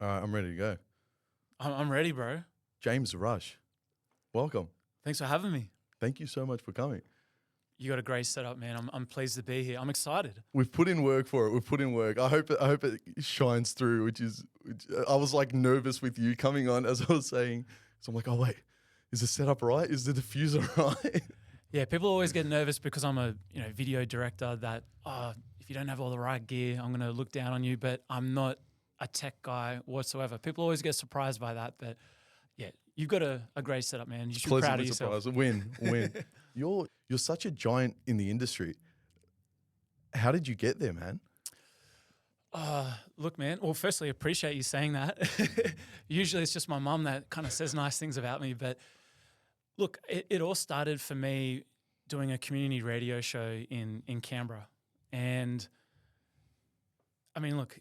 All right, I'm ready to go. I'm ready, bro. James Rush, welcome. Thanks for having me. Thank you so much for coming. You got a great setup, man. I'm pleased to be here. I'm excited. We've put in work for it. We've put in work. I hope it shines through. Which I was like nervous with you coming on as I was saying. So I'm like, oh wait, is the setup right? Is the diffuser right? Yeah, people always get nervous because I'm a video director. That if you don't have all the right gear, I'm gonna look down on you. But I'm not a tech guy whatsoever. People always get surprised by that. But yeah, you've got a great setup, man. You should be proud of yourself. Win. You're such a giant in the industry. How did you get there, man? Look, man. Well, firstly, appreciate you saying that. Usually it's just my mum that kind of says nice things about me. But look, it all started for me doing a community radio show in Canberra. And I mean, look,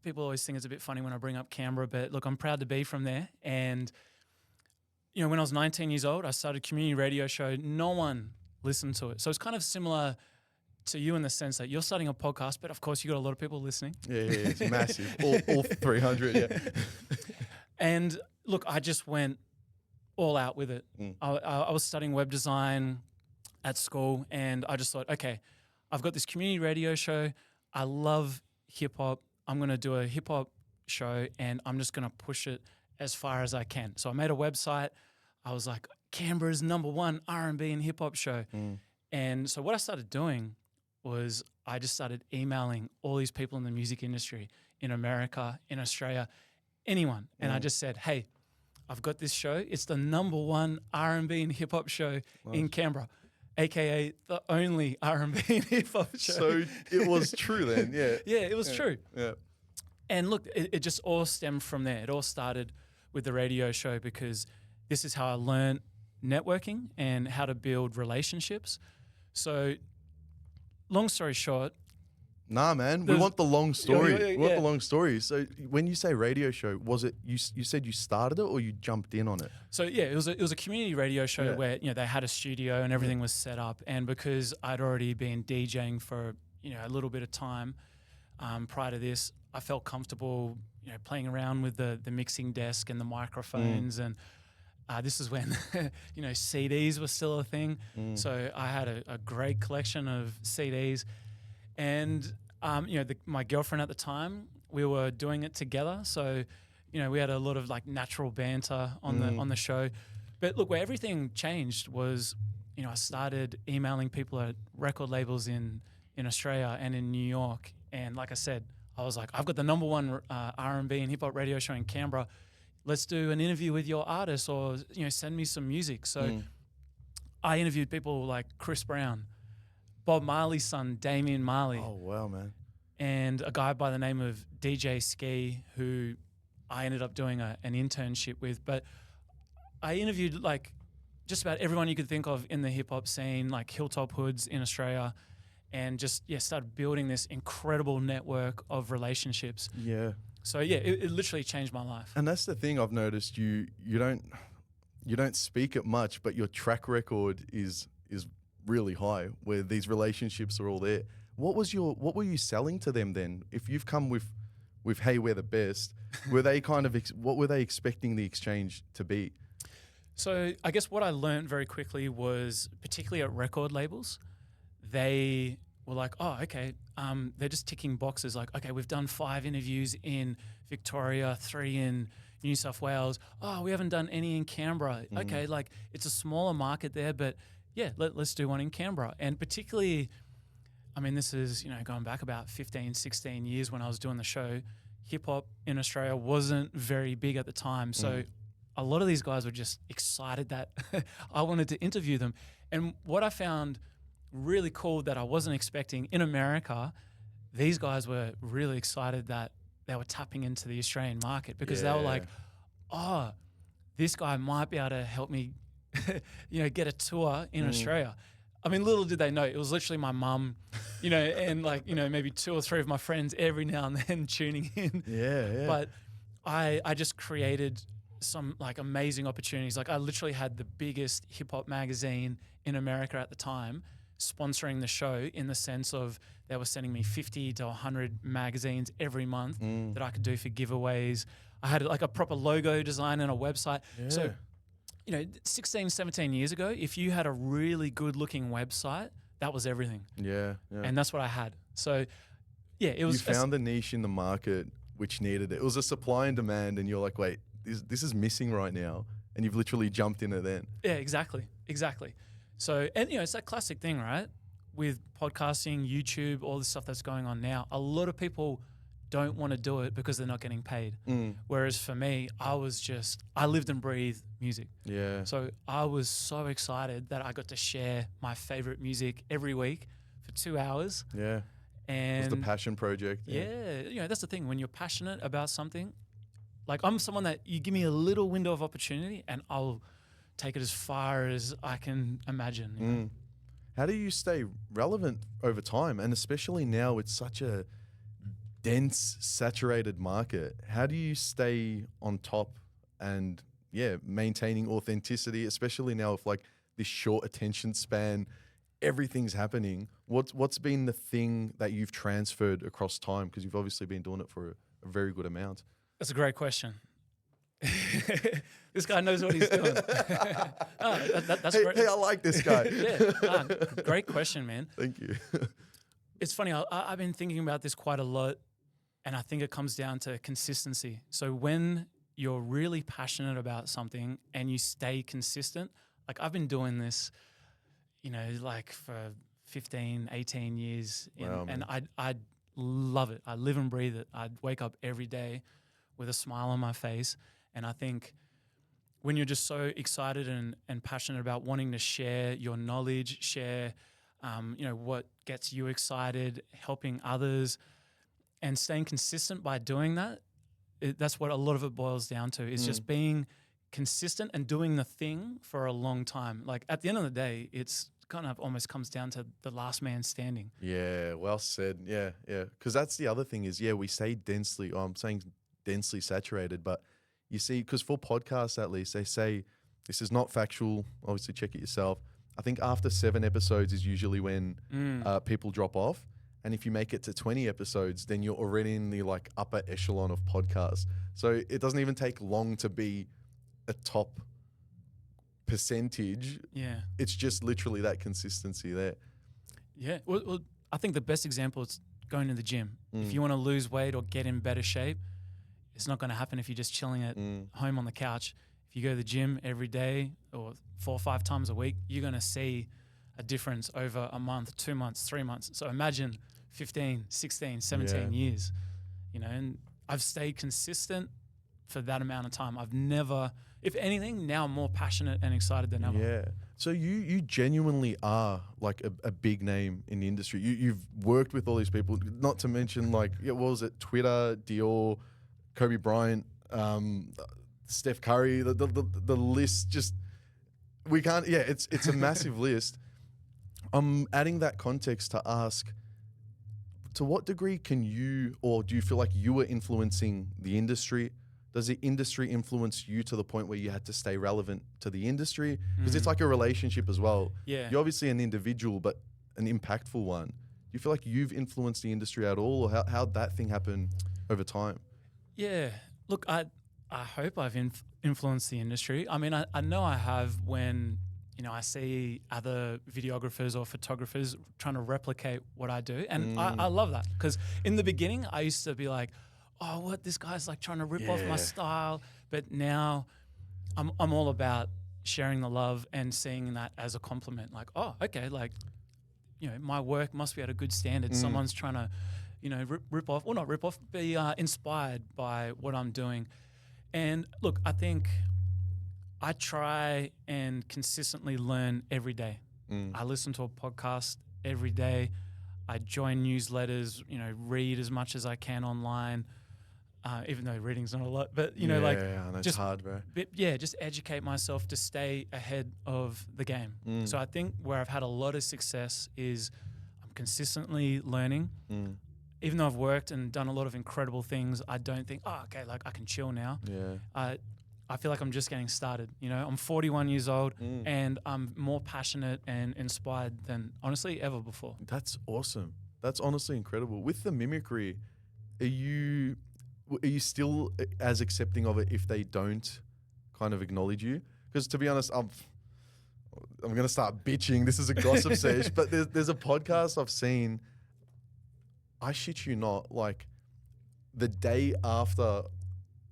people always think it's a bit funny when I bring up Canberra, but look, I'm proud to be from there. And when I was 19 years old, I started a community radio show. No one listened to it. So it's kind of similar to you in the sense that you're starting a podcast, but of course you got a lot of people listening. Yeah, it's massive. all 300, yeah. And look, I just went all out with it. I was studying web design at school, and I just thought, okay, I've got this community radio show. I love hip hop. I'm going to do a hip hop show, and I'm just going to push it as far as I can. So I made a website. I was like, Canberra's #1 R&B and hip hop show. And so what I started doing was I just started emailing all these people in the music industry in America, in Australia, anyone. And I just said, hey, I've got this show. It's the #1 R&B and hip hop show in Canberra, AKA the only R&B and hip hop show. So it was true then, yeah. Yeah, it was true. Yeah. And look, it just all stemmed from there. It all started with the radio show because this is how I learned networking and how to build relationships. So long story short. Nah, man, we want the long story. Yeah. We want the long story. So when you say radio show, was it you said you started it or you jumped in on it? So yeah, it was a community radio show where they had a studio and everything was set up. And because I'd already been DJing for a little bit of time prior to this, I felt comfortable playing around with the mixing desk and the microphones and. This is when, CDs were still a thing. So I had a great collection of CDs. And, my girlfriend at the time, we were doing it together. So, we had a lot of like natural banter on the show. But look, where everything changed was, I started emailing people at record labels in Australia and in New York. And like I said, I was like, I've got the #1 R&B and hip hop radio show in Canberra. Let's do an interview with your artist or, send me some music. So I interviewed people like Chris Brown, Bob Marley's son, Damian Marley. Oh, wow, man. And a guy by the name of DJ Ski, who I ended up doing an internship with. But I interviewed like just about everyone you could think of in the hip hop scene, like Hilltop Hoods in Australia, and just, started building this incredible network of relationships. Yeah. So yeah, it literally changed my life. And that's the thing I've noticed. You don't speak it much, but your track record is really high. Where these relationships are all there. What were you selling to them then? If you've come with hey, we're the best, were they kind of what were they expecting the exchange to be? So I guess what I learned very quickly was, particularly at record labels, they were like, oh, okay, they're just ticking boxes. Like, okay, we've done 5 interviews in Victoria, 3 in New South Wales. Oh, we haven't done any in Canberra. Okay, like it's a smaller market there, but yeah, let's do one in Canberra. And particularly, I mean, this is, going back about 15, 16 years when I was doing the show, hip hop in Australia wasn't very big at the time. So a lot of these guys were just excited that I wanted to interview them. And what I found really cool that I wasn't expecting in America, these guys were really excited that they were tapping into the Australian market because they were like, oh, this guy might be able to help me, get a tour in Australia. I mean, little did they know, it was literally my mum, and like, maybe 2 or 3 of my friends every now and then tuning in. Yeah. But I just created some like amazing opportunities. Like I literally had the biggest hip hop magazine in America at the time sponsoring the show in the sense of they were sending me 50 to 100 magazines every month that I could do for giveaways. I had like a proper logo design and a website. Yeah. So, 16, 17 years ago, if you had a really good looking website, that was everything. Yeah. And that's what I had. So, yeah, it was. You found the niche in the market which needed it. It was a supply and demand, and you're like, wait, this is missing right now. And you've literally jumped in it then. Yeah, exactly. So, and it's that classic thing, right? With podcasting, YouTube, all the stuff that's going on now, a lot of people don't want to do it because they're not getting paid. Whereas for me, I lived and breathed music. Yeah. So I was so excited that I got to share my favorite music every week for 2 hours. Yeah. And it was the passion project. Yeah, that's the thing. When you're passionate about something, like I'm someone that you give me a little window of opportunity and I'll take it as far as I can imagine. You know? How do you stay relevant over time? And especially now with such a dense, saturated market, how do you stay on top and maintaining authenticity, especially now with like this short attention span, everything's happening. What's been the thing that you've transferred across time? Because you've obviously been doing it for a very good amount. That's a great question. This guy knows what he's doing. That's great. Hey, I like this guy. Great question, man. Thank you. It's funny. I've been thinking about this quite a lot, and I think it comes down to consistency. So when you're really passionate about something and you stay consistent, like I've been doing this, like for 15, 18 years, and I love it. I live and breathe it. I wake up every day with a smile on my face, and I think when you're just so excited and passionate about wanting to share your knowledge, share, what gets you excited, helping others, and staying consistent by doing that, that's what a lot of it boils down to, is just being consistent and doing the thing for a long time. Like at the end of the day, it's kind of almost comes down to the last man standing. Yeah, well said. Yeah. Because that's the other thing is, we say densely, I'm saying densely saturated, but you see, because for podcasts at least, they say this is not factual. Obviously, check it yourself. I think after 7 episodes is usually when people drop off. And if you make it to 20 episodes, then you're already in the like upper echelon of podcasts. So it doesn't even take long to be a top percentage. Yeah. It's just literally that consistency there. Yeah. Well, I think the best example is going to the gym. If you want to lose weight or get in better shape, it's not going to happen if you're just chilling at home on the couch. If you go to the gym every day or 4 or 5 times a week, you're going to see a difference over a month, 2 months, 3 months. So imagine 15, 16, 17 years, and I've stayed consistent for that amount of time. I've never, if anything, now I'm more passionate and excited than ever. Yeah. So you genuinely are like a big name in the industry. You've worked with all these people, not to mention like, what was it? Twitter, Dior, Kobe Bryant, Steph Curry, the list just, we can't, it's a massive list. I'm adding that context to ask, to what degree can you, or do you feel like you were influencing the industry? Does the industry influence you to the point where you had to stay relevant to the industry? Because it's like a relationship as well. Yeah. You're obviously an individual, but an impactful one. Do you feel like you've influenced the industry at all, or how'd that thing happen over time? Yeah. Look, I hope I've influenced the industry. I mean, I know I have when, I see other videographers or photographers trying to replicate what I do. And I love that, because in the beginning, I used to be like, oh, what, this guy's like trying to rip off my style. But now I'm all about sharing the love and seeing that as a compliment. Like, oh, okay, like, my work must be at a good standard. Someone's trying to, rip off, or not rip off, be inspired by what I'm doing. And look, I think I try and consistently learn every day. I listen to a podcast every day. I join newsletters, read as much as I can online, even though reading's not a lot. But, it's hard, bro. Just educate myself to stay ahead of the game. So I think where I've had a lot of success is I'm consistently learning. Even though I've worked and done a lot of incredible things, I don't think, like I can chill now. Yeah. I feel like I'm just getting started. You know, I'm 41 years old and I'm more passionate and inspired than honestly ever before. That's awesome. That's honestly incredible. With the mimicry, are you still as accepting of it if they don't kind of acknowledge you? Because to be honest, I'm gonna start bitching. This is a gossip sesh, but there's a podcast I've seen. I shit you not, like the day after.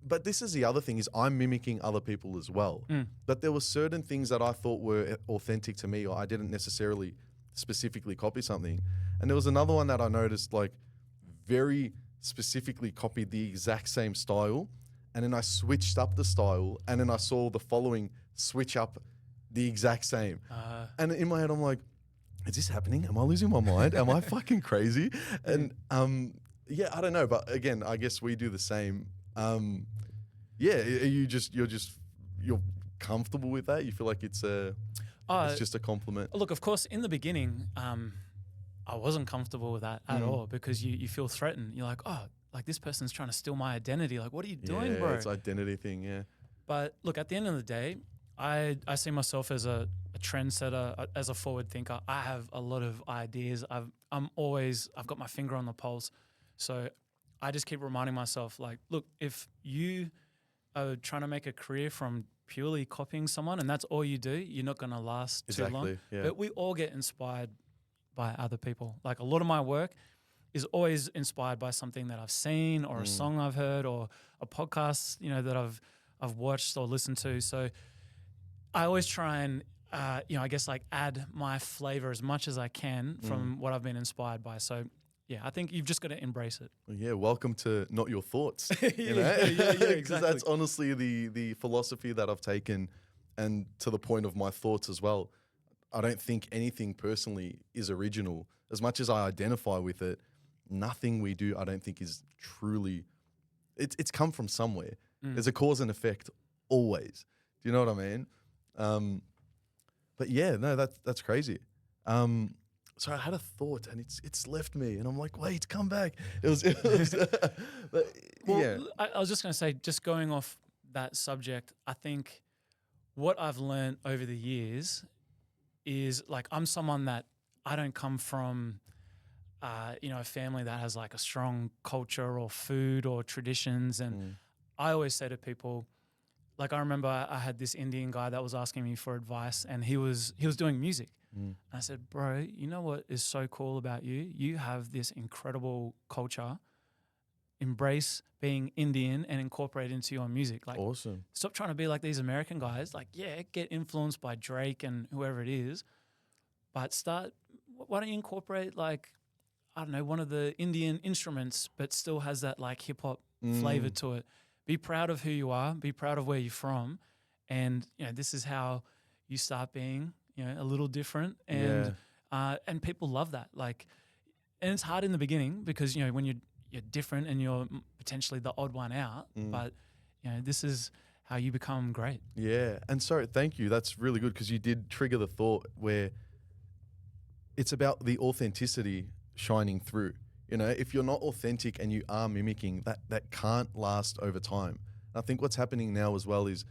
But this is the other thing, is I'm mimicking other people as well. But there were certain things that I thought were authentic to me, or I didn't necessarily specifically copy something. And there was another one that I noticed, like very specifically copied the exact same style. And then I switched up the style, and then I saw the following switch up the exact same. And in my head, I'm like, is this happening? Am I losing my mind? Am I fucking crazy? And yeah, I don't know. But again, I guess we do the same. Yeah, you're comfortable with that? You feel like it's just a compliment? Look, of course, in the beginning, I wasn't comfortable with that at all, because you feel threatened. You're like, oh, like this person's trying to steal my identity. Like, what are you doing, bro? It's identity thing, yeah. But look, at the end of the day, I see myself as a trendsetter, as a forward thinker. I have a lot of ideas. I've got my finger on the pulse. So I just keep reminding myself, like, look, if you are trying to make a career from purely copying someone and that's all you do, you're not going to last too long. Yeah. But we all get inspired by other people. Like, a lot of my work is always inspired by something that I've seen, or a song I've heard, or a podcast, you know, that I've watched or listened to. So I always try and, I guess, like, add my flavor as much as I can from what I've been inspired by. So yeah, I think you've just got to embrace it. Yeah, welcome to Not Your Thoughts. You know? yeah, 'Cause exactly. that's honestly the philosophy that I've taken, and to the point of my thoughts as well. I don't think anything personally is original. As much as I identify with it, nothing we do, I don't think, is truly, it's come from somewhere. There's a cause and effect always. Do you know what I mean? But yeah, no, that's crazy. So I had a thought and it's left me, and I'm like, wait, come back. It was but, yeah. I was just going to say, just going off that subject, I think what I've learned over the years is, like, I'm someone that I don't come from, a family that has like a strong culture or food or traditions. And I always say to people, like, I remember I had this Indian guy that was asking me for advice, and he was doing music. And I said, bro, you know what is so cool about you? You have this incredible culture. Embrace being Indian and incorporate it into your music. Like, Awesome. stop trying to be like these American guys. Like, yeah, get influenced by Drake and whoever it is, but why don't you incorporate, like, I don't know, one of the Indian instruments, but still has that like hip hop flavor to it. Be proud of who you are. Be proud of where you're from, and this is how you start being a little different. And and people love that. Like, and it's hard in the beginning because when you're different and you're potentially the odd one out, but this is how you become great. Yeah, and so thank you. That's really good, because you did trigger the thought where it's about the authenticity shining through. If you're not authentic and you are mimicking, that can't last over time. And I think what's happening now as well is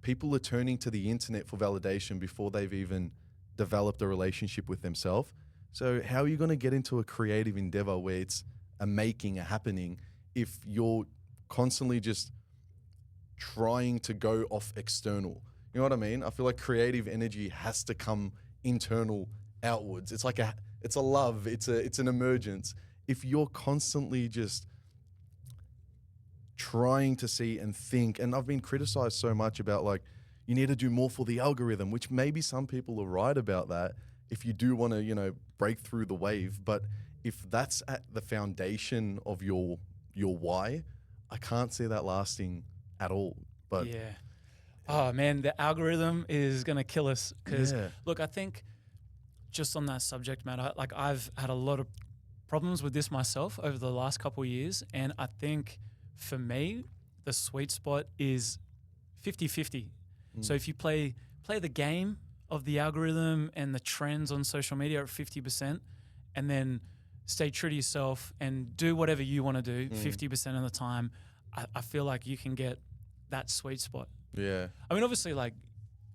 people are turning to the internet for validation before they've even developed a relationship with themselves. So how are you going to get into a creative endeavor where it's a making, a happening, if you're constantly just trying to go off external? You know what I mean? I feel like creative energy has to come internal outwards. It's like it's a love, it's an emergence. If you're constantly just trying to see and think, and I've been criticized so much about, like, you need to do more for the algorithm, which maybe some people are right about that if you do want to, break through the wave. But if that's at the foundation of your why, I can't see that lasting at all. But yeah. Oh man, the algorithm is going to kill us. Because look, I think just on that subject matter, like, I've had a lot of problems with this myself over the last couple of years. And I think for me, the sweet spot is 50-50. So if you play the game of the algorithm and the trends on social media at 50%, and then stay true to yourself and do whatever you want to do 50% of the time, I feel like you can get that sweet spot. Yeah. I mean, obviously, like,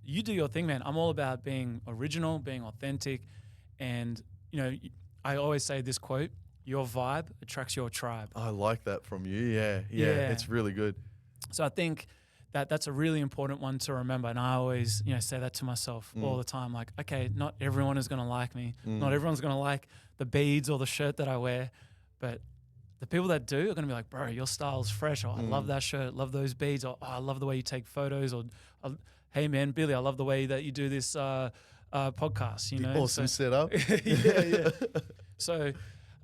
you do your thing, man. I'm all about being original, being authentic. And, I always say this quote, your vibe attracts your tribe. I like that from you. Yeah. Yeah. It's really good. So I think that's a really important one to remember. And I always, say that to myself all the time. Like, okay, not everyone is going to like me. Not everyone's going to like the beads or the shirt that I wear. But the people that do are going to be like, bro, your style's fresh. Or I love that shirt, love those beads. Or I love the way you take photos. Or, hey, man, Billy, I love the way that you do this podcast. The awesome setup. yeah. So,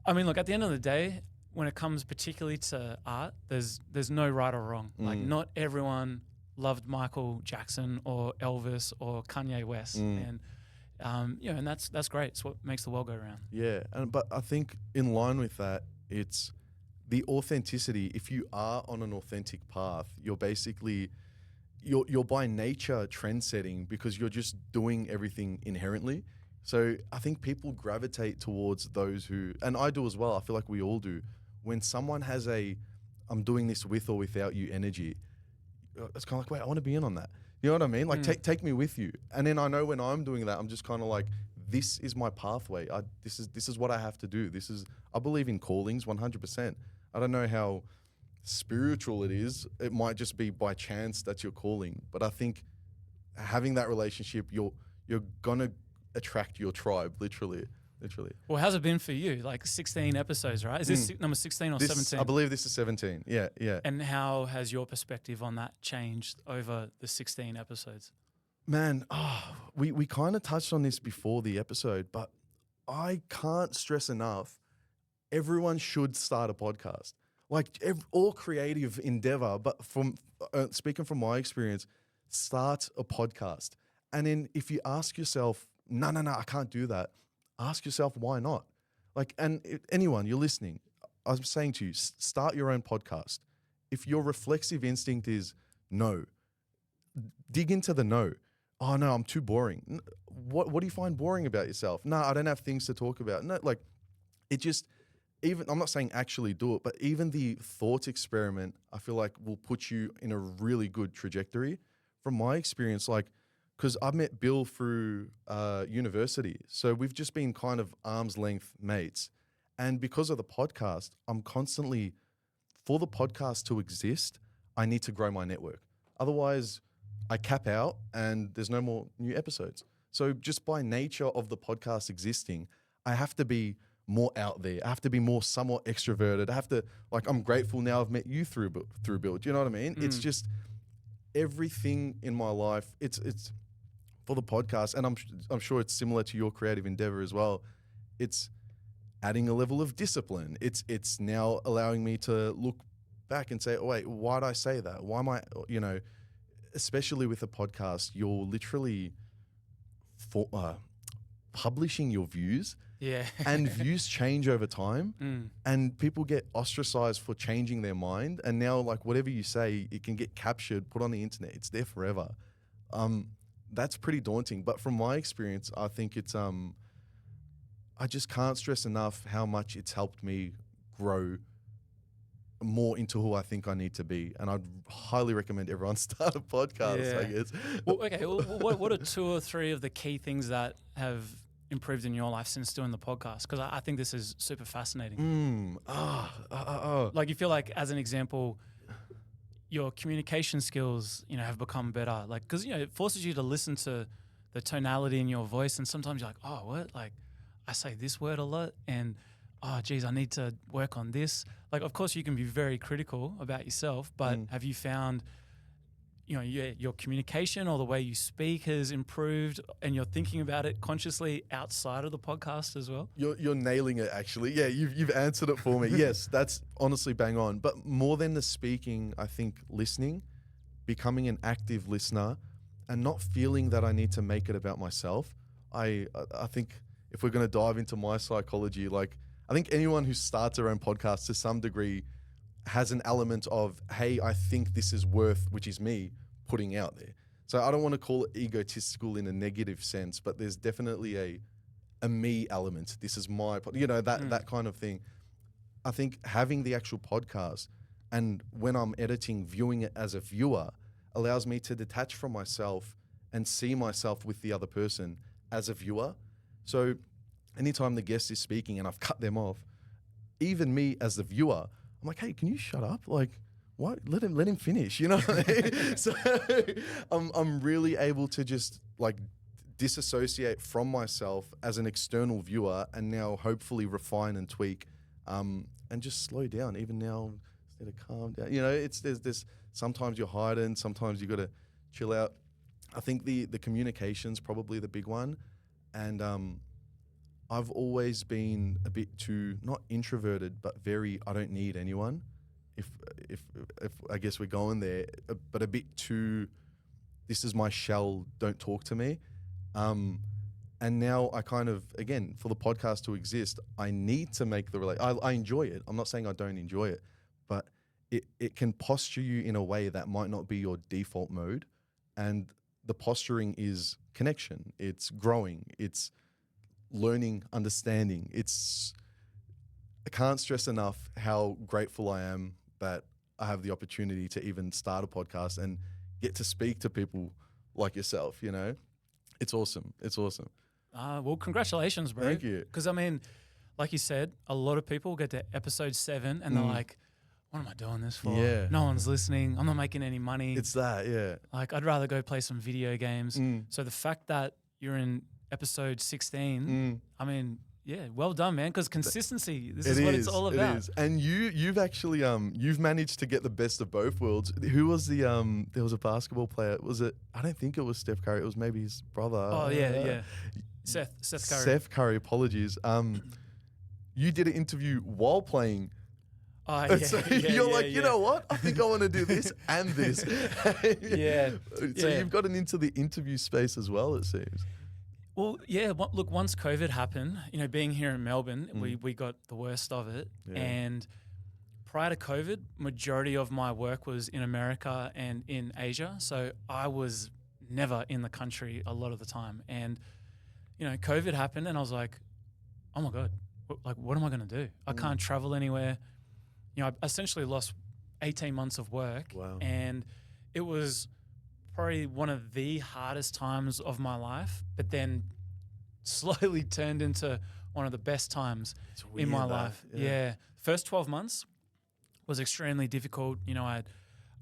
I mean, look, at the end of the day, when it comes particularly to art, there's no right or wrong. Like, not everyone loved Michael Jackson or Elvis or Kanye West. And, and that's great. It's what makes the world go around. Yeah. But I think in line with that, it's the authenticity. If you are on an authentic path, you're basically, you're by nature trend setting because you're just doing everything inherently. So I think people gravitate towards those who, and I do as well, I feel like we all do, when someone has I'm doing this with or without you energy, it's kind of like, wait, I want to be in on that. You know what I mean? Like, take me with you. And then I know when I'm doing that, I'm just kind of like, this is my pathway. This is what I have to do. I believe in callings 100%. I don't know how spiritual it is. It might just be by chance that's your calling. But I think having that relationship, you're going to attract your tribe, literally. Well, how's it been for you? Like 16 episodes, right? Is this number 16 or 17? I believe this is 17. Yeah. And how has your perspective on that changed over the 16 episodes? Man, we kind of touched on this before the episode, but I can't stress enough, everyone should start a podcast. Like all creative endeavor, but from speaking from my experience, start a podcast. And then if you ask yourself, no, I can't do that. Ask yourself, why not? Like, and anyone, you're listening, I'm saying to you, start your own podcast. If your reflexive instinct is no, dig into the no. Oh no, I'm too boring. What do you find boring about yourself? No, I don't have things to talk about. No, like it just, even, I'm not saying actually do it, but even the thought experiment, I feel like will put you in a really good trajectory. From my experience, like, because I met Bill through university. So we've just been kind of arm's length mates. And because of the podcast, I'm constantly, for the podcast to exist, I need to grow my network. Otherwise, I cap out and there's no more new episodes. So just by nature of the podcast existing, I have to be more out there. I have to be more somewhat extroverted. I have to, like, I'm grateful now I've met you through Bill. Do you know what I mean? It's just everything in my life. It's for the podcast, and I'm sure it's similar to your creative endeavor as well. It's adding a level of discipline. It's now allowing me to look back and say, oh, wait, why did I say that? Why am I, especially with a podcast, you're literally publishing your views. Yeah. And views change over time, and people get ostracized for changing their mind. And now, like, whatever you say, it can get captured, put on the internet. It's there forever. That's pretty daunting. But from my experience, I think it's, I just can't stress enough how much it's helped me grow more into who I think I need to be. And I'd highly recommend everyone start a podcast, I guess. Well, okay. What are 2 or 3 of the key things that have improved in your life since doing the podcast? Because I think this is super fascinating. Like, you feel like, as an example, your communication skills, have become better. Like, because, it forces you to listen to the tonality in your voice. And sometimes you're like, oh, what? Like, I say this word a lot and, oh, geez, I need to work on this. Like, of course, you can be very critical about yourself, but have you found, your communication or the way you speak has improved and you're thinking about it consciously outside of the podcast as well? You're nailing it, actually. Yeah, you've answered it for me. Yes, that's honestly bang on. But more than the speaking, I think listening, becoming an active listener, and not feeling that I need to make it about myself. I think if we're going to dive into my psychology, like, I think anyone who starts their own podcast to some degree has an element of, hey, I think this is worth, which is me, putting out there. So I don't want to call it egotistical in a negative sense, but there's definitely a me element. This is my, that kind of thing. I think having the actual podcast, and when I'm editing, viewing it as a viewer, allows me to detach from myself and see myself with the other person as a viewer. So anytime the guest is speaking and I've cut them off, even me as the viewer, I'm like, hey, can you shut up? Like, what? Let him finish, you know? So I'm really able to just like disassociate from myself as an external viewer, and now hopefully refine and tweak, and just slow down. Even now, instead of calm down, you know, there's this. Sometimes you're heightened, sometimes you got to chill out. I think the communication's probably the big one, and I've always been a bit too, not introverted, but very, I don't need anyone. If I guess we're going there, but a bit too, this is my shell, don't talk to me. And now I kind of, again, for the podcast to exist, I need to make the I enjoy it. I'm not saying I don't enjoy it, but it can posture you in a way that might not be your default mode. And the posturing is connection. It's growing. It's learning, understanding. I can't stress enough how grateful I am that I have the opportunity to even start a podcast and get to speak to people like yourself, you know? It's awesome. It's awesome. Well, congratulations, bro. Thank you. Because, I mean, like you said, a lot of people get to episode 7 and they're like, what am I doing this for? Yeah. No one's listening. I'm not making any money. It's that, yeah. Like, I'd rather go play some video games. So the fact that you're in episode 16, I mean, yeah, well done, man. Because consistency, this is what it's all about. It is. And you've actually you've managed to get the best of both worlds. Who was the there was a basketball player? Was it? I don't think it was Steph Curry. It was maybe his brother. Oh yeah. Seth Curry. Seth Curry. Apologies. You did an interview while playing. So you're like, you know what? I think I want to do this and this. So you've gotten into the interview space as well, it seems. Well, yeah. Look, once COVID happened, you know, being here in Melbourne, we got the worst of it. Yeah. And prior to COVID, majority of my work was in America and in Asia. So I was never in the country a lot of the time. And, you know, COVID happened and I was like, oh my God, what am I going to do? I can't travel anywhere. You know, I essentially lost 18 months of work. Wow. And it was probably one of the hardest times of my life, but then slowly turned into one of the best times in my life. Yeah. First 12 months was extremely difficult. You know, I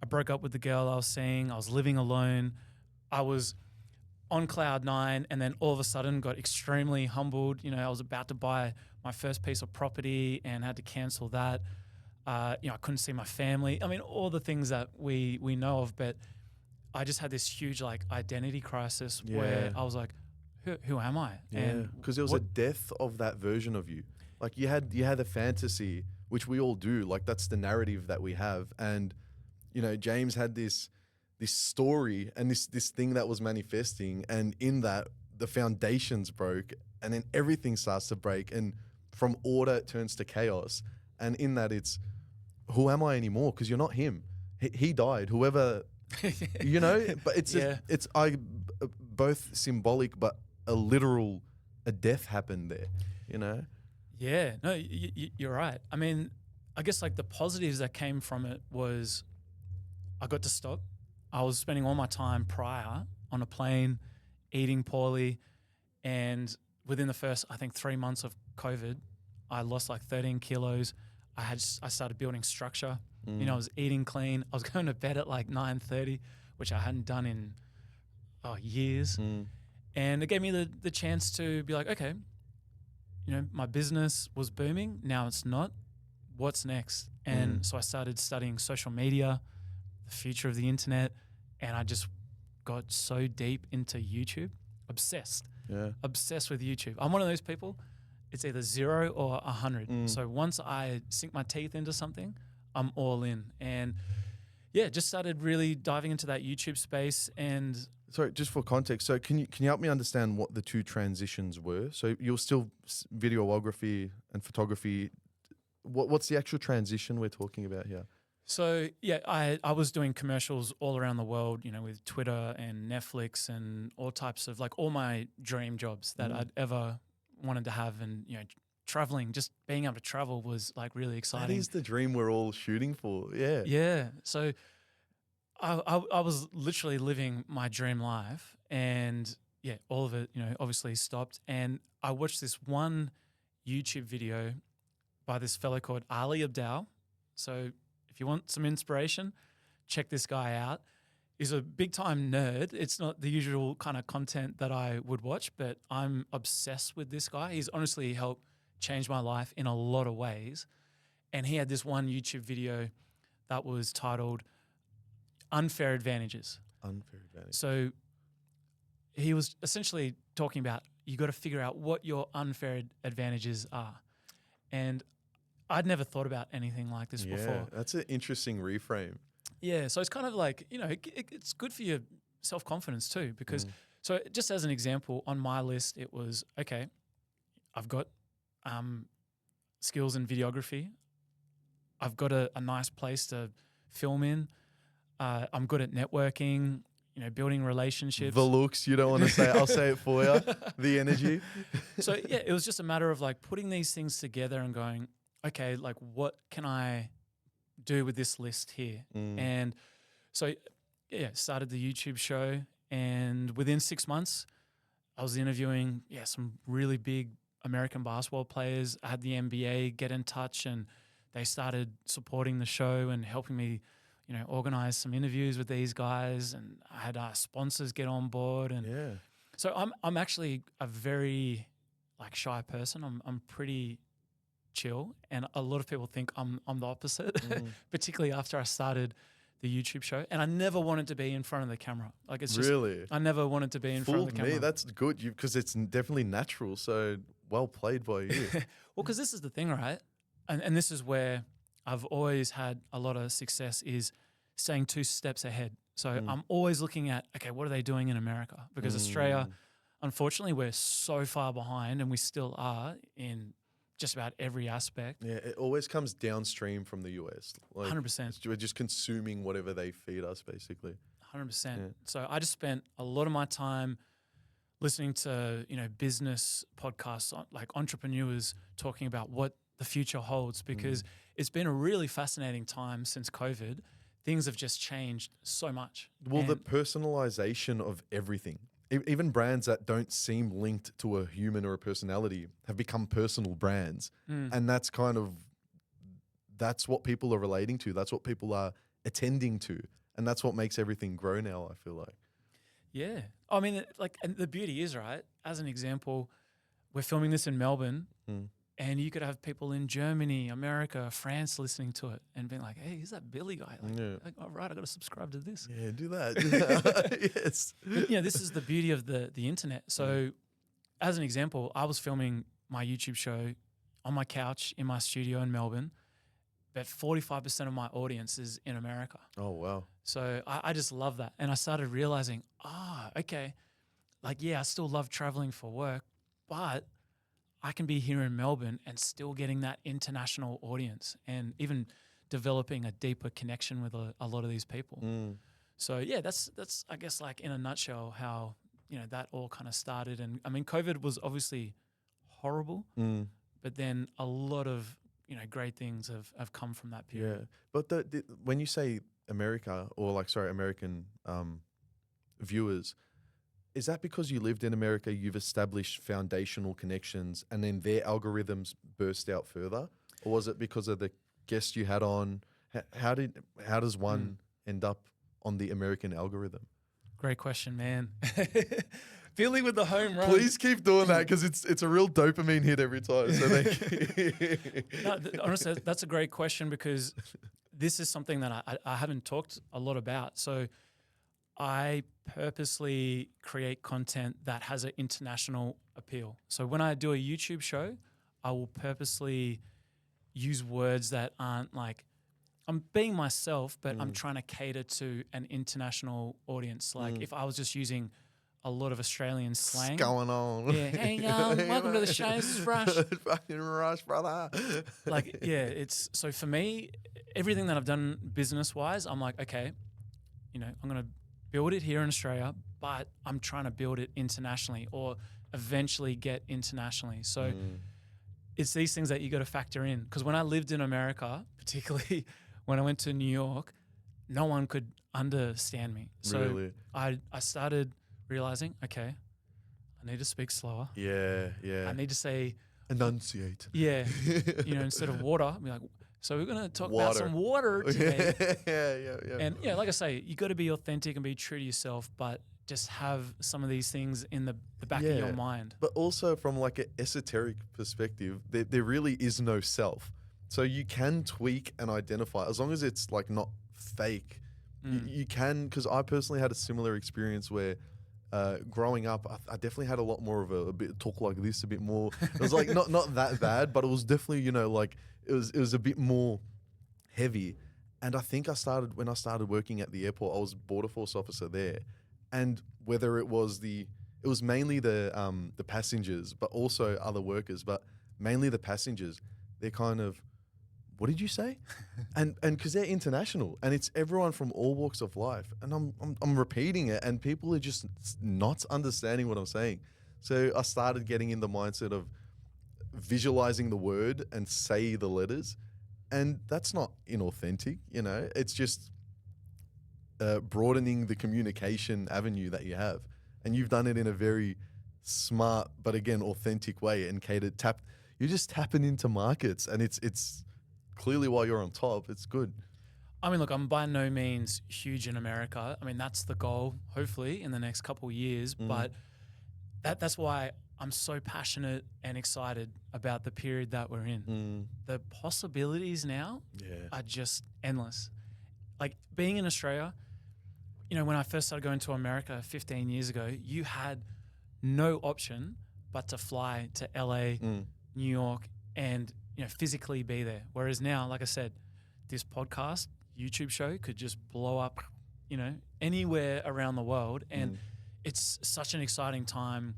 broke up with the girl I was seeing. I was living alone. I was on cloud 9, and then all of a sudden got extremely humbled. You know, I was about to buy my first piece of property and had to cancel that. You know, I couldn't see my family. I mean, all the things that we know of, but I just had this huge like identity crisis where I was like, who am I? Yeah, because there was a death of that version of you. Like you had a fantasy, which we all do. Like that's the narrative that we have. And, you know, James had this story and this thing that was manifesting. And in that, the foundations broke and then everything starts to break. And from order, it turns to chaos. And in that, it's, who am I anymore? Because you're not him. He died. Whoever... you know, but it's both symbolic but a death happened there, you know. Yeah, no, you're right. I mean, I guess like the positives that came from it was I got to stop. I was spending all my time prior on a plane, eating poorly, and within the first, I think, 3 months of COVID, I lost like 13 kilos. I started building structure. You know, I was eating clean. I was going to bed at like 9:30, which I hadn't done in years. And it gave me the chance to be like, okay, you know, my business was booming. Now it's not. What's next? And so I started studying social media, the future of the internet, and I just got so deep into YouTube, obsessed with YouTube. I'm one of those people. It's either 0 or 100. So once I sink my teeth into something, I'm all in. And yeah, just started really diving into that YouTube space. And sorry, just for context, so can you help me understand what the two transitions were? So you're still videography and photography. What's the actual transition we're talking about here? So yeah, I was doing commercials all around the world, you know, with Twitter and Netflix and all types of like all my dream jobs that I'd ever wanted to have. And, you know, traveling, just being able to travel was like really exciting. That is the dream we're all shooting for. Yeah. Yeah. So I was literally living my dream life, and yeah, all of it, obviously stopped. And I watched this one YouTube video by this fellow called Ali Abdal. So if you want some inspiration, check this guy out. He's a big time nerd. It's not the usual kind of content that I would watch, but I'm obsessed with this guy. He's honestly helped change my life in a lot of ways. And he had this one YouTube video that was titled Unfair Advantages. Unfair advantage. So he was essentially talking about you got to figure out what your unfair advantages are. And I'd never thought about anything like this before. That's an interesting reframe. Yeah, so it's kind of like, it's good for your self-confidence too, because so just as an example, on my list, it was, okay, I've got skills in videography. I've got a nice place to film in. I'm good at networking, building relationships. The looks, you don't want to say it. I'll say it for you. The energy. So yeah, it was just a matter of like putting these things together and going, okay, like what can I do with this list here? And so yeah, started the YouTube show, and within 6 months, I was interviewing some really big American basketball players. I had the NBA get in touch, and they started supporting the show and helping me, organize some interviews with these guys, and I had sponsors get on board. And so I'm actually a very like shy person. I'm pretty chill, and a lot of people think I'm the opposite, particularly after I started the YouTube show. And I never wanted to be in front of the camera. Like it's just really, I never wanted to be in front of the camera. Me. That's good, because it's definitely natural. So well played by you. Well, because this is the thing, right? And this is where I've always had a lot of success, is staying 2 steps ahead. So I'm always looking at, okay, what are they doing in America? Because Australia, unfortunately, we're so far behind, and we still are in just about every aspect. Yeah, it always comes downstream from the US. Like, 100%. We're just consuming whatever they feed us, basically. 100%. Yeah. So I just spent a lot of my time listening to, business podcasts, like entrepreneurs talking about what the future holds, because it's been a really fascinating time since COVID. Things have just changed so much. Well, the personalization of everything, even brands that don't seem linked to a human or a personality have become personal brands. And that's what people are relating to. That's what people are attending to. And that's what makes everything grow now, I feel like. Yeah. I mean, and the beauty is, right, as an example, we're filming this in Melbourne, and you could have people in Germany, America, France listening to it and being like, hey, who's that Billy guy? Like, all right, I got to subscribe to this. Yeah, do that. Yes. But, this is the beauty of the internet. So as an example, I was filming my YouTube show on my couch in my studio in Melbourne, but 45% of my audience is in America. Oh, wow. So I just love that. And I started realizing, okay, like, yeah, I still love traveling for work, but I can be here in Melbourne and still getting that international audience and even developing a deeper connection with a lot of these people. So yeah, that's I guess, like, in a nutshell how, that all kind of started. And I mean, COVID was obviously horrible, but then a lot of, great things have come from that period. Yeah. But when you say America, or American viewers, is that because you lived in America, you've established foundational connections, and then their algorithms burst out further? Or was it because of the guests you had on? How does one end up on the American algorithm? Great question, man. Billy with the home run. Please keep doing that, because it's a real dopamine hit every time. So honestly, that's a great question, because this is something that I haven't talked a lot about. So I purposely create content that has an international appeal. So when I do a YouTube show, I will purposely use words that aren't like, I'm being myself, but I'm trying to cater to an international audience. Like if I was just using a lot of Australian slang. What's going on? Yeah, hey, welcome to the show. This is Rush. Fucking Rush, brother. Like, yeah, it's so for me, everything that I've done business-wise, I'm like, okay, I'm going to build it here in Australia, but I'm trying to build it internationally, or eventually get internationally. So it's these things that you got to factor in. Because when I lived in America, particularly when I went to New York, no one could understand me. So Really? I started realizing, okay, I need to speak slower. Yeah, yeah. I need to say, Enunciate. yeah, instead of water, I'll be like, so we're going to talk about Water. some water today. Yeah. And yeah, like I say, you got to be authentic and be true to yourself, but just have some of these things in the back of your mind. But also from like an esoteric perspective, there really is no self. So you can tweak and identify as long as it's like not fake. You can, because I personally had a similar experience where growing up, I definitely had a lot more of a bit talk like this, a bit more. It was like not that bad, but it was definitely like it was a bit more heavy. And I think when I started working at the airport, I was border force officer there, and whether it was mainly the passengers, but also other workers, but mainly the passengers. They're kind of, what did you say? and because they're international, and it's everyone from all walks of life, and I'm repeating it, and people are just not understanding what I'm saying. So I started getting in the mindset of visualizing the word and say the letters, and that's not inauthentic. It's just broadening the communication avenue that you have, and you've done it in a very smart but again authentic way and you're just tapping into markets, and it's clearly while you're on top, it's good. I mean, look, I'm by no means huge in America. I mean, that's the goal, hopefully, in the next couple of years. But that's why I'm so passionate and excited about the period that we're in. The possibilities now are just endless. Like being in Australia, when I first started going to America 15 years ago, you had no option but to fly to LA, New York, and physically be there. Whereas now, like I said, this podcast, YouTube show could just blow up, anywhere around the world. And it's such an exciting time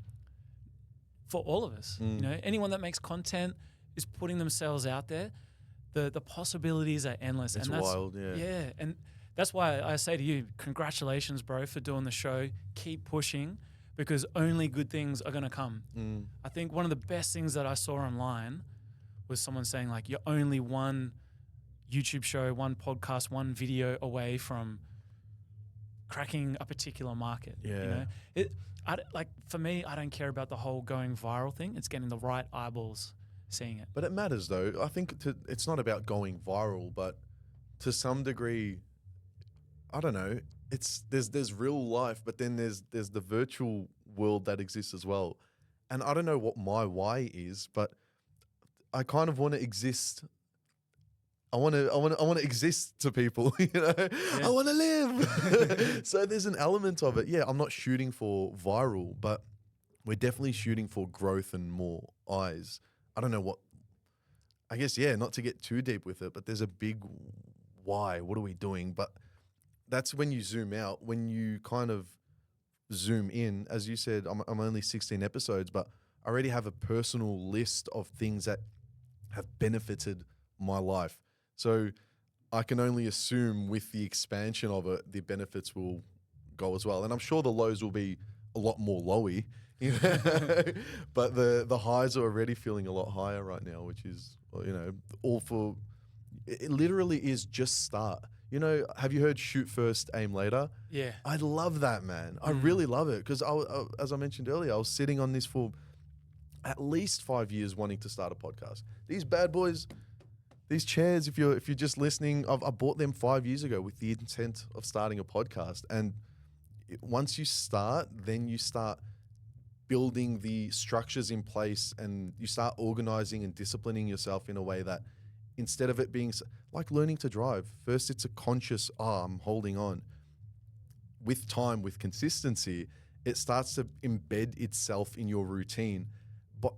for all of us. Anyone that makes content is putting themselves out there. The possibilities are endless. It's and that's wild, yeah. Yeah, and that's why I say to you, congratulations, bro, for doing the show. Keep pushing, because only good things are going to come. I think one of the best things that I saw online was someone saying, like, you're only one YouTube show, one podcast, one video away from cracking a particular market. Yeah. For me, I don't care about the whole going viral thing. It's getting the right eyeballs seeing it. But it matters, though. I think it's not about going viral, but to some degree, I don't know. There's real life, but then there's the virtual world that exists as well. And I don't know what my why is, but I kind of want to exist. I want to exist to people, I want to live. So there's an element of it. Yeah, I'm not shooting for viral, but we're definitely shooting for growth and more eyes. I don't know what, I guess, not to get too deep with it, but there's a big why. What are we doing? But that's when you zoom out, when you kind of zoom in. As you said, I'm only 16 episodes, but I already have a personal list of things that have benefited my life. So I can only assume with the expansion of it, the benefits will go as well. And I'm sure the lows will be a lot more lowy, but the highs are already feeling a lot higher right now, which is, all for, it literally is just start. Have you heard shoot first, aim later? Yeah. I love that, man. I really love it because, as I mentioned earlier, I was sitting on this for at least 5 years wanting to start a podcast. These bad boys, these chairs, if you're just listening, I bought them 5 years ago with the intent of starting a podcast. And once you start, then you start building the structures in place, and you start organizing and disciplining yourself in a way that, instead of it being like learning to drive, first it's a conscious, I'm holding on. With time, with consistency, it starts to embed itself in your routine. But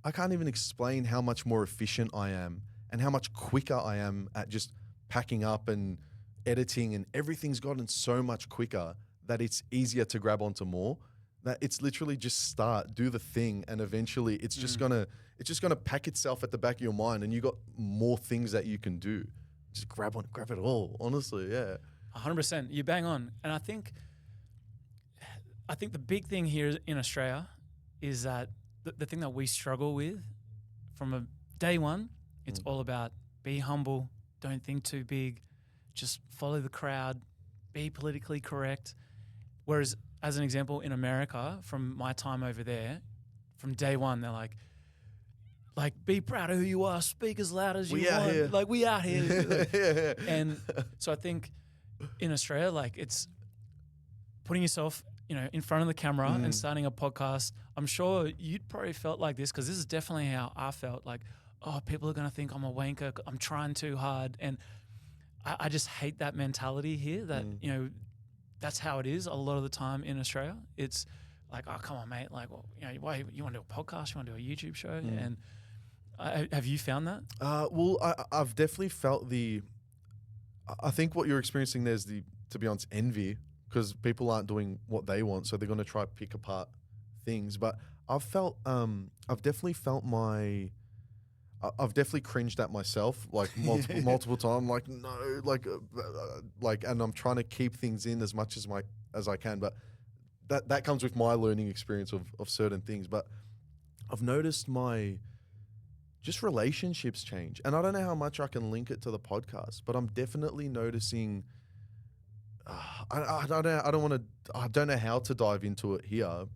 I can't even explain how much more efficient I am and how much quicker I am at just packing up and editing, and everything's gotten so much quicker that it's easier to grab onto more. That it's literally just start, do the thing, and eventually it's just gonna pack itself at the back of your mind, and you got more things that you can do. Just grab it all. Honestly, yeah. 100%. You bang on. And I think the big thing here in Australia is that the thing that we struggle with from day one, it's all about be humble, don't think too big, just follow the crowd, be politically correct. Whereas, as an example, in America, from my time over there, from day one, they're like, be proud of who you are, speak as loud as you want. Here. Like, we out here. Yeah. And so I think in Australia, like, it's putting yourself, in front of the camera and starting a podcast. I'm sure you'd probably felt like this, because this is definitely how I felt. Like, oh, people are going to think I'm a wanker. I'm trying too hard. And I just hate that mentality here that, that's how it is a lot of the time in Australia. It's like, oh, come on, mate. Like, well, why you want to do a podcast? You want to do a YouTube show? And have you found that? Well, I've definitely felt I think what you're experiencing there is to be honest, envy, because people aren't doing what they want. So they're going to try to pick apart things. But I've definitely cringed at myself, like multiple times. Like, no, and I'm trying to keep things in as much as I can. But that comes with my learning experience of certain things. But I've noticed my just relationships change, and I don't know how much I can link it to the podcast, but I'm definitely noticing. I don't know how to dive into it here,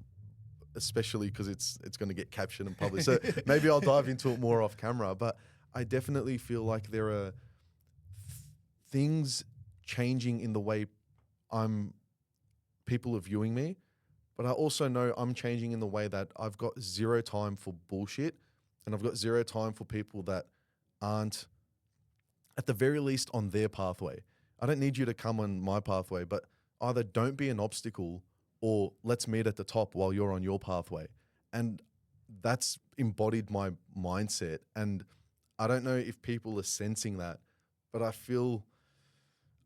especially because it's going to get captured and published. So maybe I'll dive into it more off camera. But I definitely feel like there are things changing in the way people are viewing me. But I also know I'm changing in the way that I've got zero time for bullshit, and I've got zero time for people that aren't, at the very least, on their pathway. I don't need you to come on my pathway, but either don't be an obstacle or let's meet at the top while you're on your pathway. And that's embodied my mindset. And I don't know if people are sensing that, but I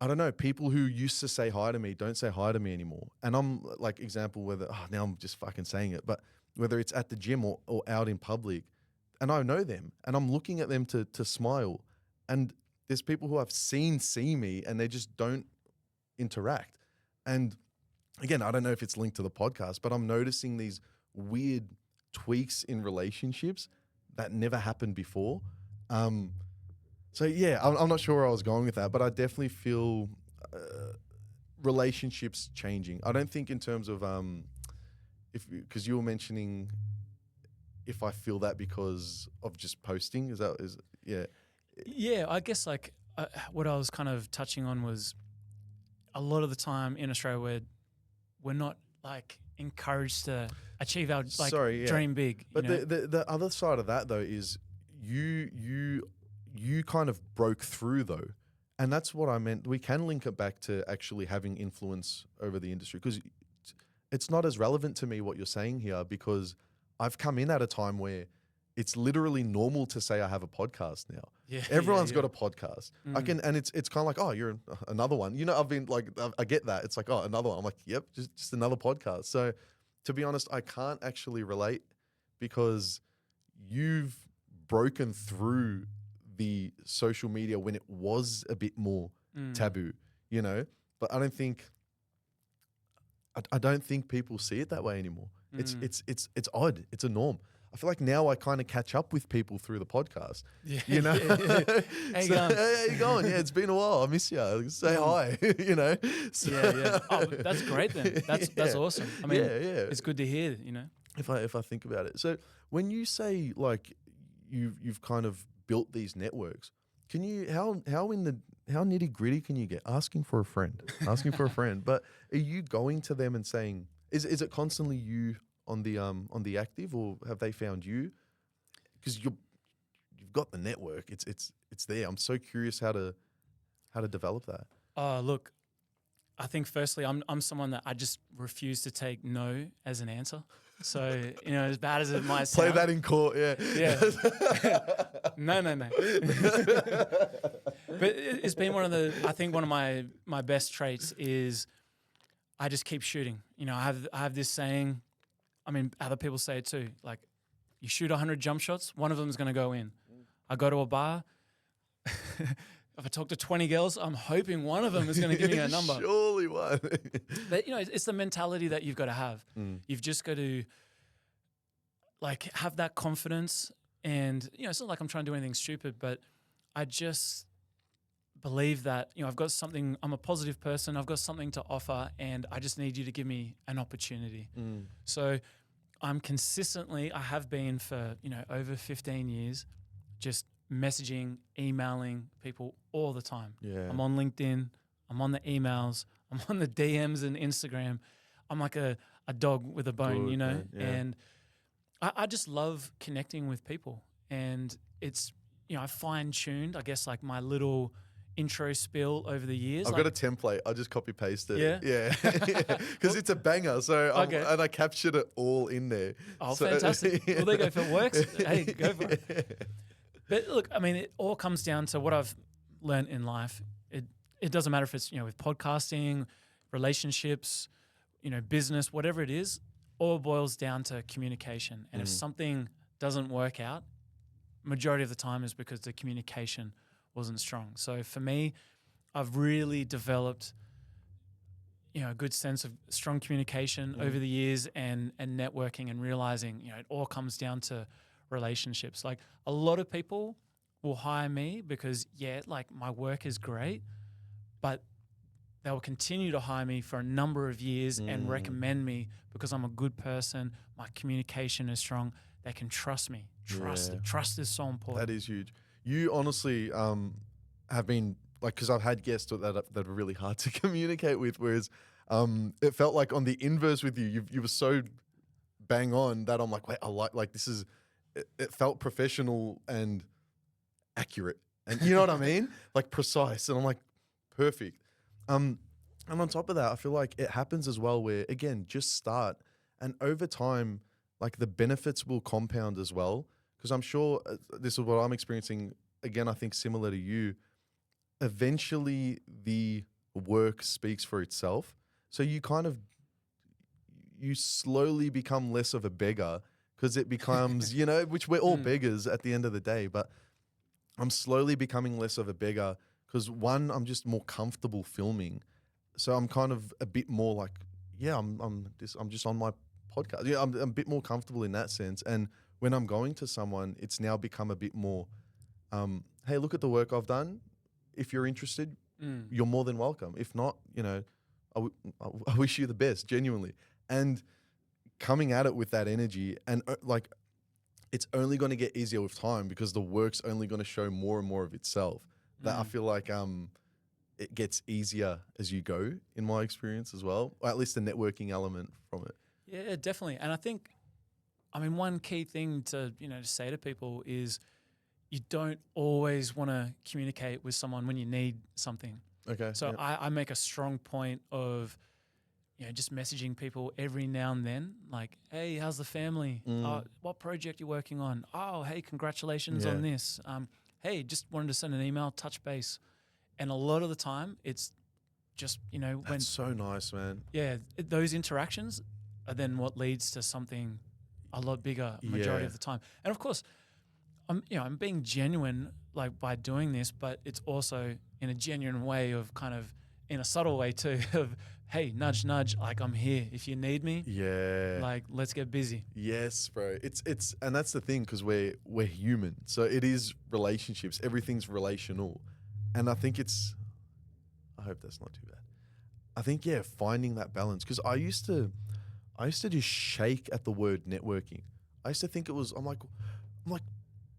don't know, people who used to say hi to me don't say hi to me anymore. And I'm like, example, now I'm just fucking saying it, but whether it's at the gym or out in public, and I know them and I'm looking at them to smile, and there's people who I've seen see me and they just don't interact. And again, I don't know if it's linked to the podcast, but I'm noticing these weird tweaks in relationships that never happened before. So yeah, I'm not sure where I was going with that, but I definitely feel relationships changing. I don't think in terms of because you were mentioning if I feel that because of just posting. Yeah, I guess like what I was kind of touching on was a lot of the time in Australia we're not like encouraged to achieve our dream big. But the other side of that though is you kind of broke through though, and that's what I meant. We can link it back to actually having influence over the industry, because it's not as relevant to me what you're saying here, because I've come in at a time where it's literally normal to say I have a podcast now. Yeah, everyone's got a podcast. And it's kind of like, oh, you're another one. I've been like, I get that. It's like, oh, another one. I'm like, yep, just another podcast. So to be honest, I can't actually relate, because you've broken through the social media when it was a bit more taboo, but I don't think people see it that way anymore. It's odd. It's a norm. I feel like now I kind of catch up with people through the podcast. Yeah. How you going? How you going? Yeah, it's been a while. I miss you. Say hi. So, yeah. Oh, that's great then. That's awesome. I mean, it's good to hear. If I think about it. So when you say like you've kind of built these networks, can you how nitty gritty can you get? Asking for a friend. But are you going to them and saying, is it constantly you on the active, or have they found you? Because you've got the network. It's there. I'm so curious how to develop that. Look, I think firstly I'm someone that I just refuse to take no as an answer. So, as bad as it might sound. Play that in court, yeah. Yeah. No. But it's been I think one of my best traits is I just keep shooting. I have this saying, I mean, other people say it too, like you shoot 100 jump shots, one of them is going to go in. I go to a bar, if I talk to 20 girls, I'm hoping one of them is going to give me a number. Surely one. But, it's the mentality that you've got to have. You've just got to, like, have that confidence. And, it's not like I'm trying to do anything stupid, but I just believe that, I've got something, I'm a positive person, I've got something to offer, and I just need you to give me an opportunity. So I have been for, over 15 years, just messaging, emailing people all the time. Yeah. I'm on LinkedIn, I'm on the emails, I'm on the DMs and Instagram. I'm like a dog with a bone, Good, man. Yeah. and I just love connecting with people. And it's, I fine-tuned, I guess, like my little intro spiel over the years. I've got a template. I just copy paste it. Yeah? Yeah. Because it's a banger. So Okay. and I captured it all in there. Oh, So, fantastic. Well, there you go. If it works, hey, go for it. But look, I mean, it all comes down to what I've learned in life. It doesn't matter if it's, with podcasting, relationships, business, whatever it is, all boils down to communication. And if something doesn't work out, majority of the time is because the communication wasn't strong. So for me, I've really developed, a good sense of strong communication over the years, and networking, and realizing, it all comes down to relationships. Like, a lot of people will hire me because, like, my work is great, but they will continue to hire me for a number of years and recommend me because I'm a good person, my communication is strong, they can trust me. Trust is so important. That is huge. You honestly have been, like, because I've had guests that are really hard to communicate with, whereas it felt like on the inverse with you were so bang on that I'm like, wait, I like this is, it felt professional and accurate. And you know what I mean? Like, precise. And I'm like, perfect. And on top of that, I feel like it happens as well where, again, just start. And over time, like, the benefits will compound as well. Because I'm sure this is what I'm experiencing, again, I think similar to you. Eventually, the work speaks for itself. So you slowly become less of a beggar, because it becomes, which we're all beggars at the end of the day. But I'm slowly becoming less of a beggar because, one, I'm just more comfortable filming. So I'm kind of a bit more like, I'm just on my podcast. Yeah, I'm a bit more comfortable in that sense. And when I'm going to someone, it's now become a bit more, hey, look at the work I've done. If you're interested, you're more than welcome. If not, I wish you the best, genuinely. And coming at it with that energy, and like, it's only going to get easier with time because the work's only going to show more and more of itself. That I feel like it gets easier as you go, in my experience as well, or at least the networking element from it. Yeah, definitely. And I think, one key thing to, to say to people is you don't always want to communicate with someone when you need something. Okay. So I make a strong point of, just messaging people every now and then, like, hey, how's the family? What project you working on? Oh, hey, congratulations on this. Hey, just wanted to send an email, touch base. And a lot of the time it's just, That's so nice, man. Yeah, those interactions are then what leads to something a lot bigger majority of the time. And of course, I'm being genuine, like, by doing this, but it's also in a genuine way of kind of in a subtle way too of, hey, nudge, nudge, like, I'm here. If you need me, like, let's get busy. Yes, bro. It's and that's the thing, because we're human. So it is relationships. Everything's relational. And I think I hope that's not too bad. I think, finding that balance. Because I used to just shake at the word networking. I used to think it was, I'm like,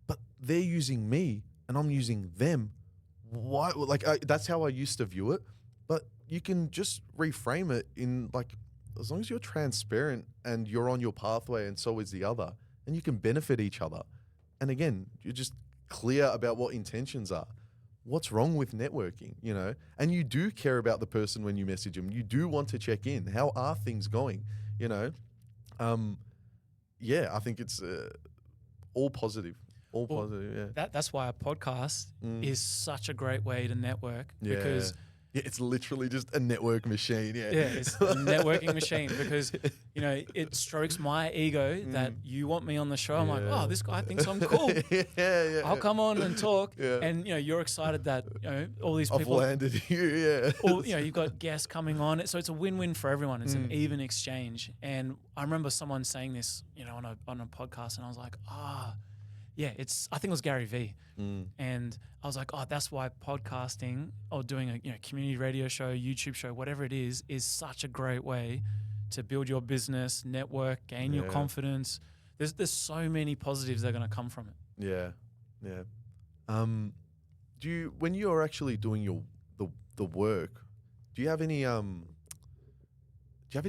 but they're using me and I'm using them. Why? Like, that's how I used to view it. But you can just reframe it in, like, as long as you're transparent and you're on your pathway and so is the other, and you can benefit each other. And again, you're just clear about what intentions are. What's wrong with networking, And you do care about the person when you message them. You do want to check in. How are things going, I think it's all positive. All positive, yeah. That's why a podcast is such a great way to network, because it's literally just a network machine. Yeah, it's a networking machine, because it strokes my ego that you want me on the show. I'm like, oh, this guy thinks I'm cool. I'll come on and talk. And you're excited that all these people I've landed here. Or you've got guests coming on, so it's a win-win for everyone. It's an even exchange. And I remember someone saying this, on a podcast, and I was like, I think it was Gary Vee. Mm. And I was like, oh, that's why podcasting or doing a community radio show, YouTube show, whatever it is such a great way to build your business, network, gain your confidence. There's so many positives that are going to come from it. Yeah, yeah. Do you, when you're actually doing the work, do you have any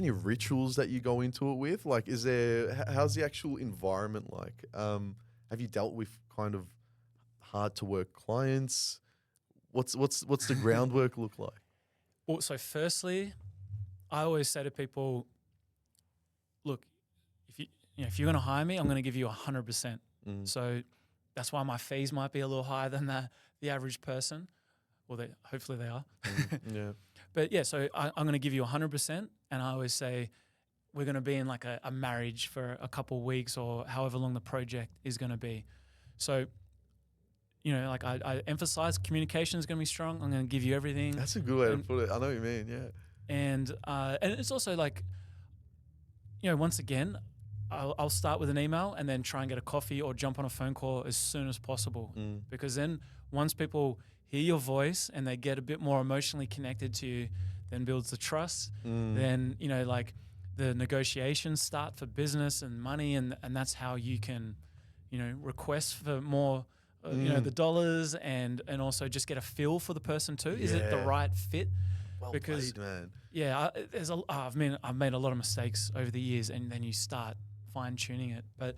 rituals that you go into it with? Like, how's the actual environment like? Have you dealt with kind of hard to work clients? What's the groundwork look like? Well, so firstly, I always say to people, look, if you're going to hire me, I'm going to give you 100%. So that's why my fees might be a little higher than the average person. Well, hopefully they are. Yeah. But yeah, so I'm going to give you 100%. And I always say we're going to be in like a marriage for a couple of weeks or however long the project is going to be. So, like I emphasize communication is going to be strong. I'm going to give you everything. That's a good way to put it. I know what you mean, yeah. And it's also like, once again, I'll start with an email and then try and get a coffee or jump on a phone call as soon as possible. Because then once people hear your voice and they get a bit more emotionally connected to you, then builds the trust. Then, like the negotiations start for business and money, and that's how you can, request for more, the dollars and also just get a feel for the person too. Is it the right fit? Well because played, man. Yeah, I've made a lot of mistakes over the years, and then you start fine tuning it. But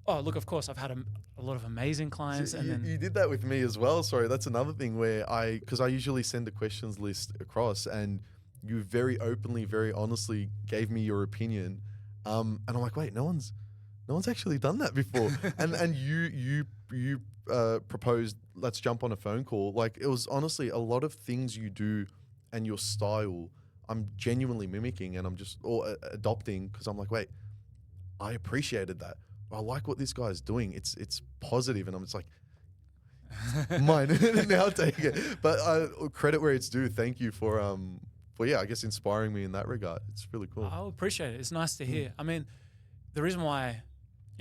look, of course, I've had a lot of amazing clients, So and you did that with me as well. Sorry, that's another thing where because I usually send a questions list across, and you very openly, very honestly gave me your opinion, and I'm like, wait, no one's actually done that before, and you proposed, let's jump on a phone call. Like, it was honestly a lot of things you do and your style I'm genuinely mimicking, and I'm just adopting, because I'm like, wait, I appreciated that. I like what this guy's doing. It's positive, and I'm just like, mine. Now take it. But credit where it's due. Thank you for I guess inspiring me in that regard. It's really cool. I appreciate it. It's nice to hear. I mean, the reason why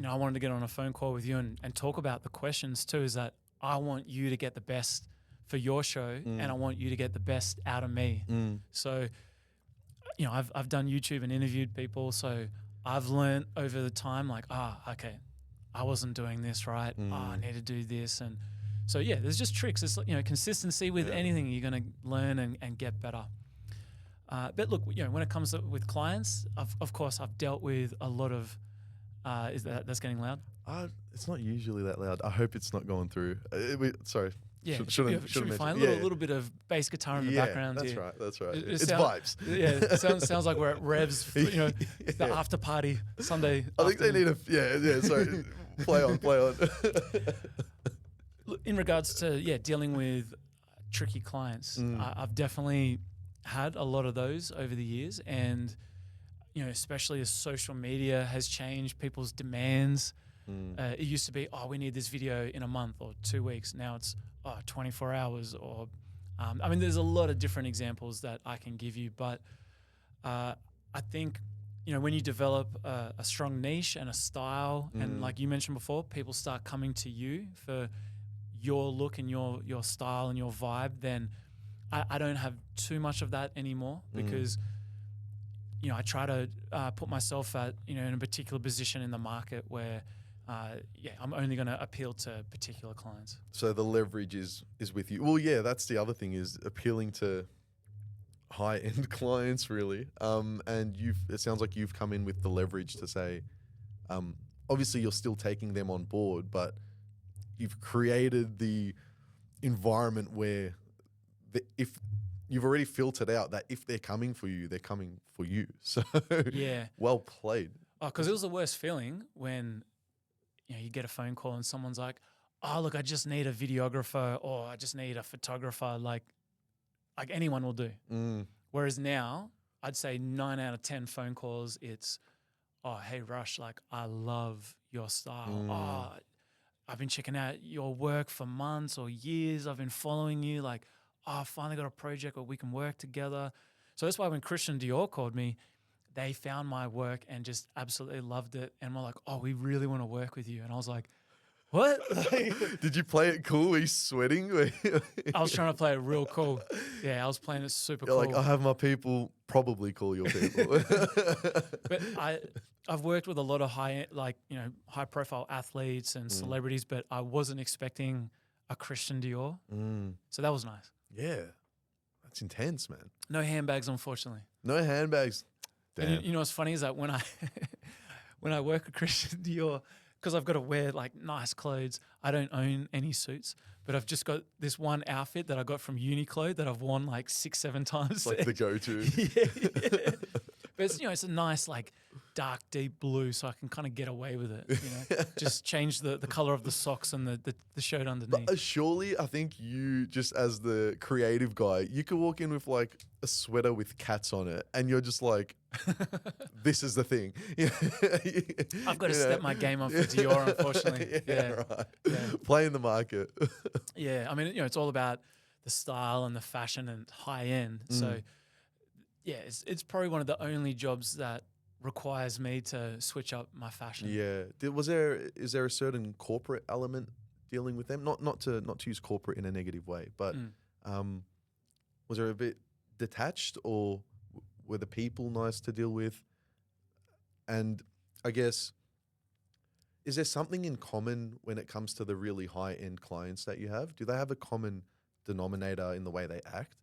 I wanted to get on a phone call with you and talk about the questions too is that I want you to get the best for your show, and I want you to get the best out of me. So, I've done YouTube and interviewed people, so I've learned over the time, like, okay, I wasn't doing this right. I need to do this. And so, yeah, there's just tricks. It's, consistency with anything. You're going to learn and get better. But look, when it comes with clients, of course, I've dealt with a lot of, that's getting loud? It's not usually that loud. I hope it's not going through. Sorry. Yeah, should be fine. A little bit of bass guitar in the background. That's here. right. That's right. It It's sounds, vibes. Yeah, it sounds like we're at Revs. The after party Sunday. I think they need Sorry, play on. In regards to dealing with tricky clients, I've definitely had a lot of those over the years, and especially as social media has changed people's demands. It used to be, we need this video in a month or 2 weeks. Now it's 24 hours, or there's a lot of different examples that I can give you, but I think when you develop a strong niche and a style, and like you mentioned before, people start coming to you for your look and your style and your vibe, then I don't have too much of that anymore, because I try to put myself at in a particular position in the market where I'm only going to appeal to particular clients. So the leverage is with you. Well, yeah, that's the other thing, is appealing to high-end clients, really. And it sounds like you've come in with the leverage to say, obviously you're still taking them on board, but you've created the environment where if you've already filtered out that if they're coming for you, they're coming for you. So well played. Because it was the worst feeling when you get a phone call and someone's like, look, I just need a videographer, or I just need a photographer. Like anyone will do. Whereas now, I'd say 9 out of 10 phone calls, it's, hey, Rush, like, I love your style. I've been checking out your work for months or years. I've been following you. Like, I finally got a project where we can work together. So that's why when Christian Dior called me, they found my work and just absolutely loved it. And were like, we really want to work with you. And I was like, what? Did you play it cool? Were you sweating? I was trying to play it real cool. Yeah, I was playing it super You're cool. like, I have my people. Probably call your people. But I've worked with a lot of high profile athletes and celebrities, but I wasn't expecting a Christian Dior. So that was nice. Yeah, that's intense, man. No handbags, unfortunately. No handbags. Damn. And you know what's funny is that when I work at Christian Dior, because I've got to wear like nice clothes, I don't own any suits, but I've just got this one outfit that I got from Uniqlo that I've worn like 6-7 times. It's like the go-to. Yeah. But it's, it's a nice like dark deep blue, so I can kind of get away with it. Just change the color of the socks and the shirt underneath. But surely, I think you, just as the creative guy, you could walk in with like a sweater with cats on it, and you're just like, this is the thing. I've got to step my game up for Dior, unfortunately. Yeah, right. Yeah. Play in the market. Yeah, I mean, it's all about the style and the fashion and high end. So, yeah, it's probably one of the only jobs that requires me to switch up my fashion. Yeah. Is there a certain corporate element dealing with them? Not to use corporate in a negative way, but was there a bit detached, or were the people nice to deal with? And I guess, is there something in common when it comes to the really high end clients that you have? Do they have a common denominator in the way they act?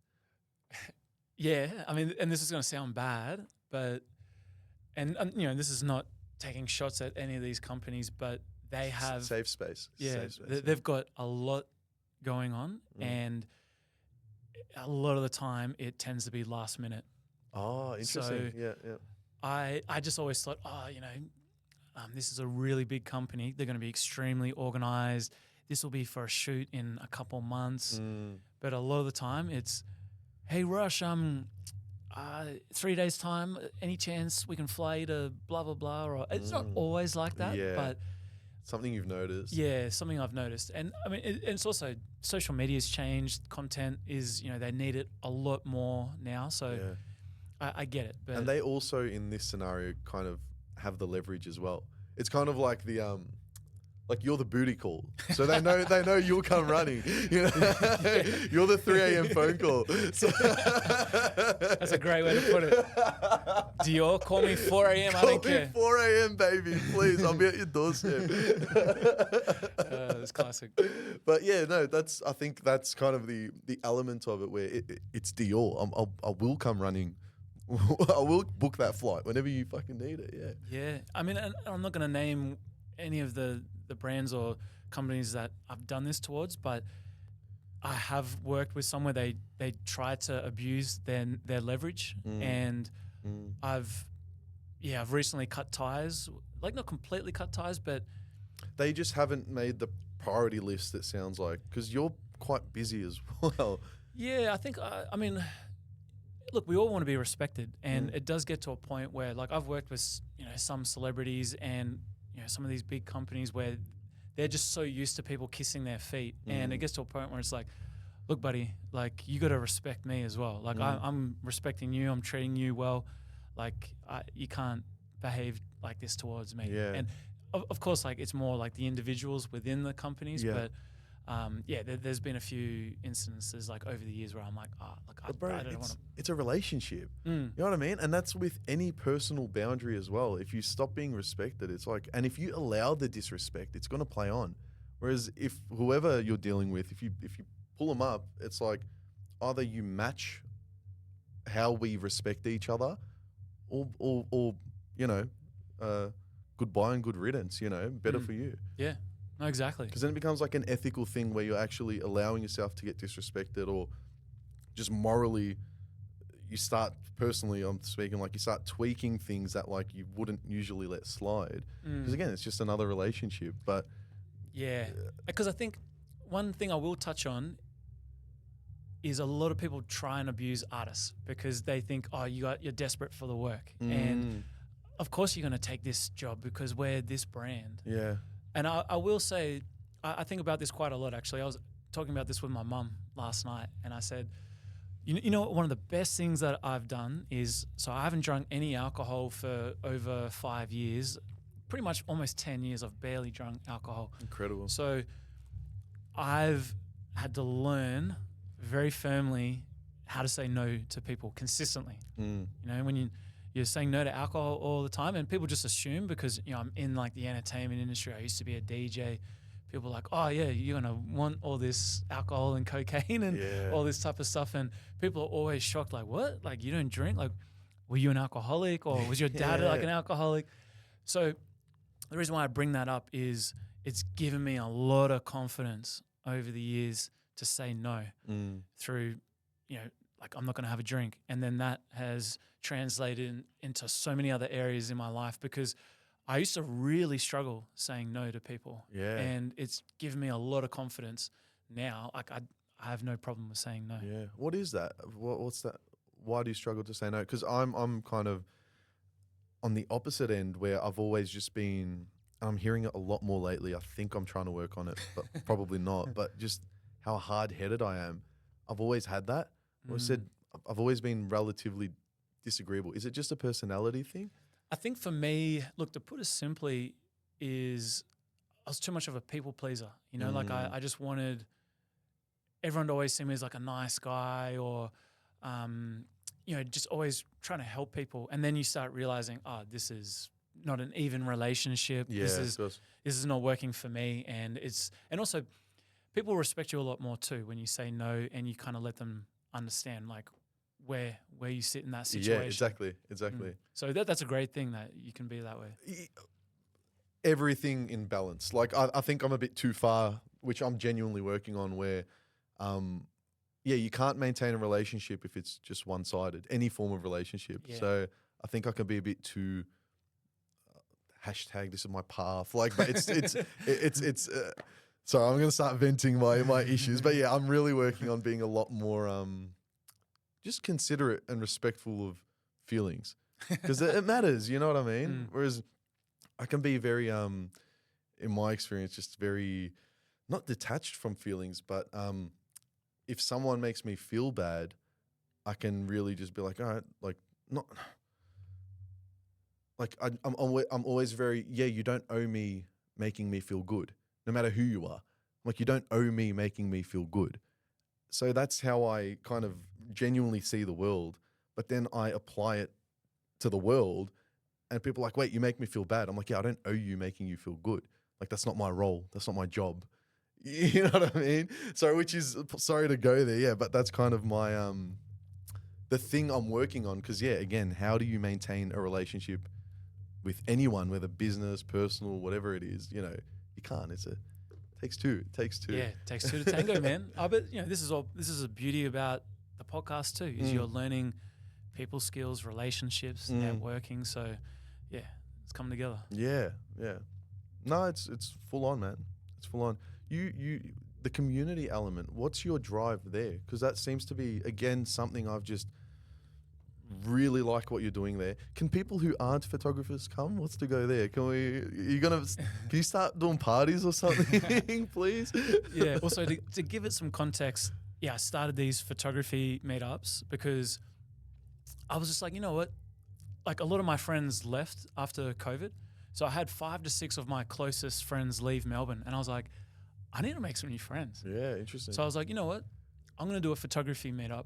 Yeah, I mean, and this is going to sound bad, but this is not taking shots at any of these companies, but they have safe space. Yeah, Safe space, they've got a lot going on, and a lot of the time it tends to be last minute. Oh, interesting. So yeah. I just always thought, this is a really big company. They're going to be extremely organized. This will be for a shoot in a couple months. But a lot of the time it's, hey, Rush, 3 days time, any chance we can fly to blah, blah, blah. Or it's not always like that, but something you've noticed. Yeah, something I've noticed. And I mean, it's also social media's changed. Content is, they need it a lot more now. So I get it. But and they also, in this scenario, kind of have the leverage as well. It's kind of like the like you're the booty call, so they know you'll come running. You're the 3 a.m. phone call. So that's a great way to put it. Dior, call me 4 a.m. I don't care. 4 a.m. baby, please. I'll be at your doorstep. That's classic. But yeah, no, I think that's kind of the element of it where it's Dior. I will come running. I will book that flight whenever you fucking need it. Yeah. Yeah. I mean, I'm not going to name any of the brands or companies that I've done this towards, but I have worked with some where they try to abuse their leverage, and I've recently cut ties, like not completely cut ties, but they just haven't made the priority list, it sounds like, because you're quite busy as well. Yeah, I think, I mean, look, we all want to be respected, and it does get to a point where, like, I've worked with, some celebrities and, some of these big companies where they're just so used to people kissing their feet, and it gets to a point where it's like, look, buddy, like, you got to respect me as well. Like, I'm respecting you, I'm treating you well. Like, you can't behave like this towards me. Yeah. And of course, like, it's more like the individuals within the companies, but there's been a few incidences like over the years where I'm like, I don't want to. It's a relationship. You know what I mean? And that's with any personal boundary as well. If you stop being respected, it's like, and if you allow the disrespect, it's going to play on. Whereas if whoever you're dealing with, if you pull them up, it's like either you match how we respect each other, or goodbye and good riddance. Better for you. Yeah. No, exactly. Because then it becomes like an ethical thing where you're actually allowing yourself to get disrespected, or just morally, you start, personally I'm speaking, like you start tweaking things that like you wouldn't usually let slide. Because again, it's just another relationship. But yeah, because I think one thing I will touch on is a lot of people try and abuse artists because they think, you're desperate for the work. And of course you're going to take this job because we're this brand. Yeah. And I will say, I think about this quite a lot, actually. I was talking about this with my mum last night, and I said, one of the best things that I've done is, so I haven't drunk any alcohol for over 5 years, pretty much almost 10 years I've barely drunk alcohol. Incredible. So I've had to learn very firmly how to say no to people consistently. You know, when you're saying no to alcohol all the time, and people just assume because, you know, I'm in like the entertainment industry. I used to be a DJ. People are like, oh yeah, you're gonna want all this alcohol and cocaine and all this type of stuff. And people are always shocked, like, what? Like, you don't drink? Like, were you an alcoholic, or was your dad like an alcoholic? So the reason why I bring that up is it's given me a lot of confidence over the years to say no through, you know, like, I'm not going to have a drink. And then that has translated into so many other areas in my life, because I used to really struggle saying no to people. Yeah. And it's given me a lot of confidence now. Like, I have no problem with saying no. Yeah. What is that? What's that? Why do you struggle to say no? Because I'm kind of on the opposite end, where I've always just been, I'm hearing it a lot more lately. I think I'm trying to work on it, but probably not. But just how hard-headed I am. I've always had that. I said I've always been relatively disagreeable. Is it just a personality thing? I think for me, look, to put it simply, is I was too much of a people pleaser. You know, like I just wanted everyone to always see me as like a nice guy, or, you know, just always trying to help people. And then you start realizing, oh, this is not an even relationship. Yeah, this is not working for me. And also people respect you a lot more too when you say no, and you kind of let them understand like where you sit in that situation. Yeah, exactly. So that's a great thing, that you can be that way. Everything in balance. Like I think I'm a bit too far, which I'm genuinely working on, where you can't maintain a relationship if it's just one-sided, any form of relationship. Yeah. So I think I can be a bit too hashtag this is my path. Like, but it's so I'm going to start venting my issues, but yeah, I'm really working on being a lot more just considerate and respectful of feelings, because it matters, you know what I mean? Whereas I can be very, in my experience, just very not detached from feelings, but if someone makes me feel bad, I can really just be like, all right, like not, like I'm always very, you don't owe me making me feel good, no matter who you are. Like, you don't owe me making me feel good. So that's how I kind of genuinely see the world. But then I apply it to the world, and people are like, wait, you make me feel bad. I'm like, yeah, I don't owe you making you feel good. Like, that's not my role. That's not my job. You know what I mean? So, which is, sorry to go there, yeah, but that's kind of my, the thing I'm working on. Because, yeah, again, how do you maintain a relationship with anyone, whether business, personal, whatever it is? You know, you can't. Takes two. It takes two. Yeah, it takes two to tango, man. But you know, this is a beauty about the podcast too, is you're learning people skills, relationships, networking. So yeah, it's coming together. Yeah. No, it's full on, man. It's full on. You the community element, what's your drive there? Because that seems to be, again, something I've just really like what you're doing there. Can people who aren't photographers come? What's to go there? Can you start doing parties or something, please? Yeah. Also, to give it some context, I started these photography meetups because I was just like, you know what? Like, a lot of my friends left after COVID. So I had 5 to 6 of my closest friends leave Melbourne. And I was like, I need to make some new friends. Yeah, interesting. So I was like, you know what? I'm going to do a photography meetup.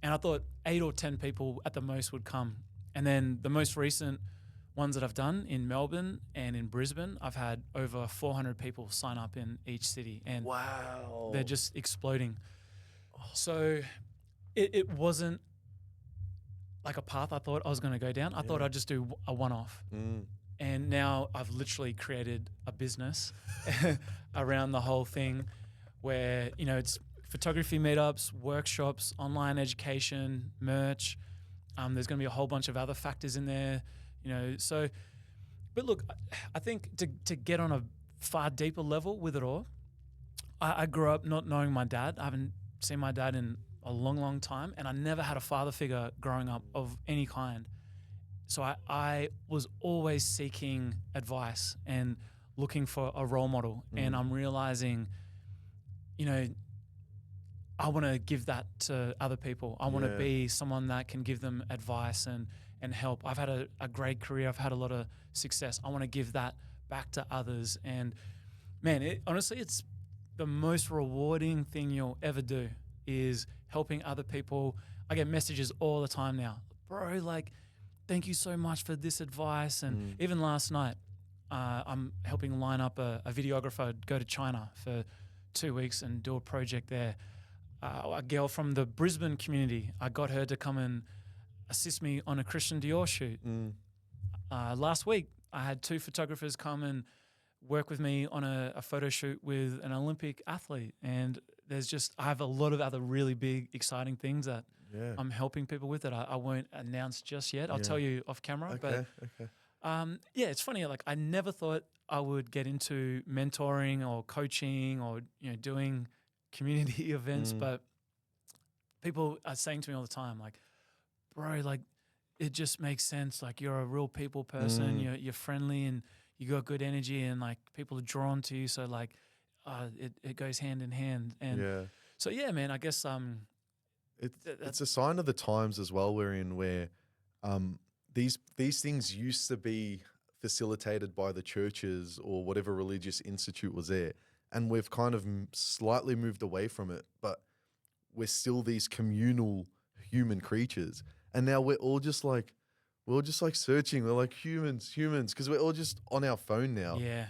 And I thought 8 or 10 people at the most would come. And then the most recent ones that I've done in Melbourne and in Brisbane, I've had over 400 people sign up in each city. And wow, they're just exploding. So it wasn't like a path I thought I was going to go down. I thought I'd just do a one-off. And now I've literally created a business around the whole thing where, you know, it's photography meetups, workshops, online education, merch. There's going to be a whole bunch of other factors in there, you know. So, but look, I think to get on a far deeper level with it all, I grew up not knowing my dad. I haven't seen my dad in a long, long time, and I never had a father figure growing up of any kind. So I was always seeking advice and looking for a role model. And I'm realizing, you know, I want to give that to other people. I want to be someone that can give them advice and help. I've had a great career. I've had a lot of success. I want to give that back to others. And man, honestly, it's the most rewarding thing you'll ever do is helping other people. I get messages all the time now, bro, like, thank you so much for this advice. And even last night, I'm helping line up a videographer go to China for 2 weeks and do a project there. A girl from the Brisbane community, I got her to come and assist me on a Christian Dior shoot. Last week, I had 2 photographers come and work with me on a photo shoot with an Olympic athlete. And I have a lot of other really big, exciting things that I'm helping people with that I won't announce just yet. I'll tell you off camera. Okay. It's funny. Like, I never thought I would get into mentoring or coaching or, doing community events, but people are saying to me all the time, like, bro, like, it just makes sense. Like, you're a real people person. You're friendly and you got good energy, and like people are drawn to you. So like, it goes hand in hand. And so man, I guess it's a sign of the times as well we're in, where these things used to be facilitated by the churches or whatever religious institute was there, and we've kind of slightly moved away from it, but we're still these communal human creatures. And now we're all just like searching. We're like humans, because we're all just on our phone now. Yeah,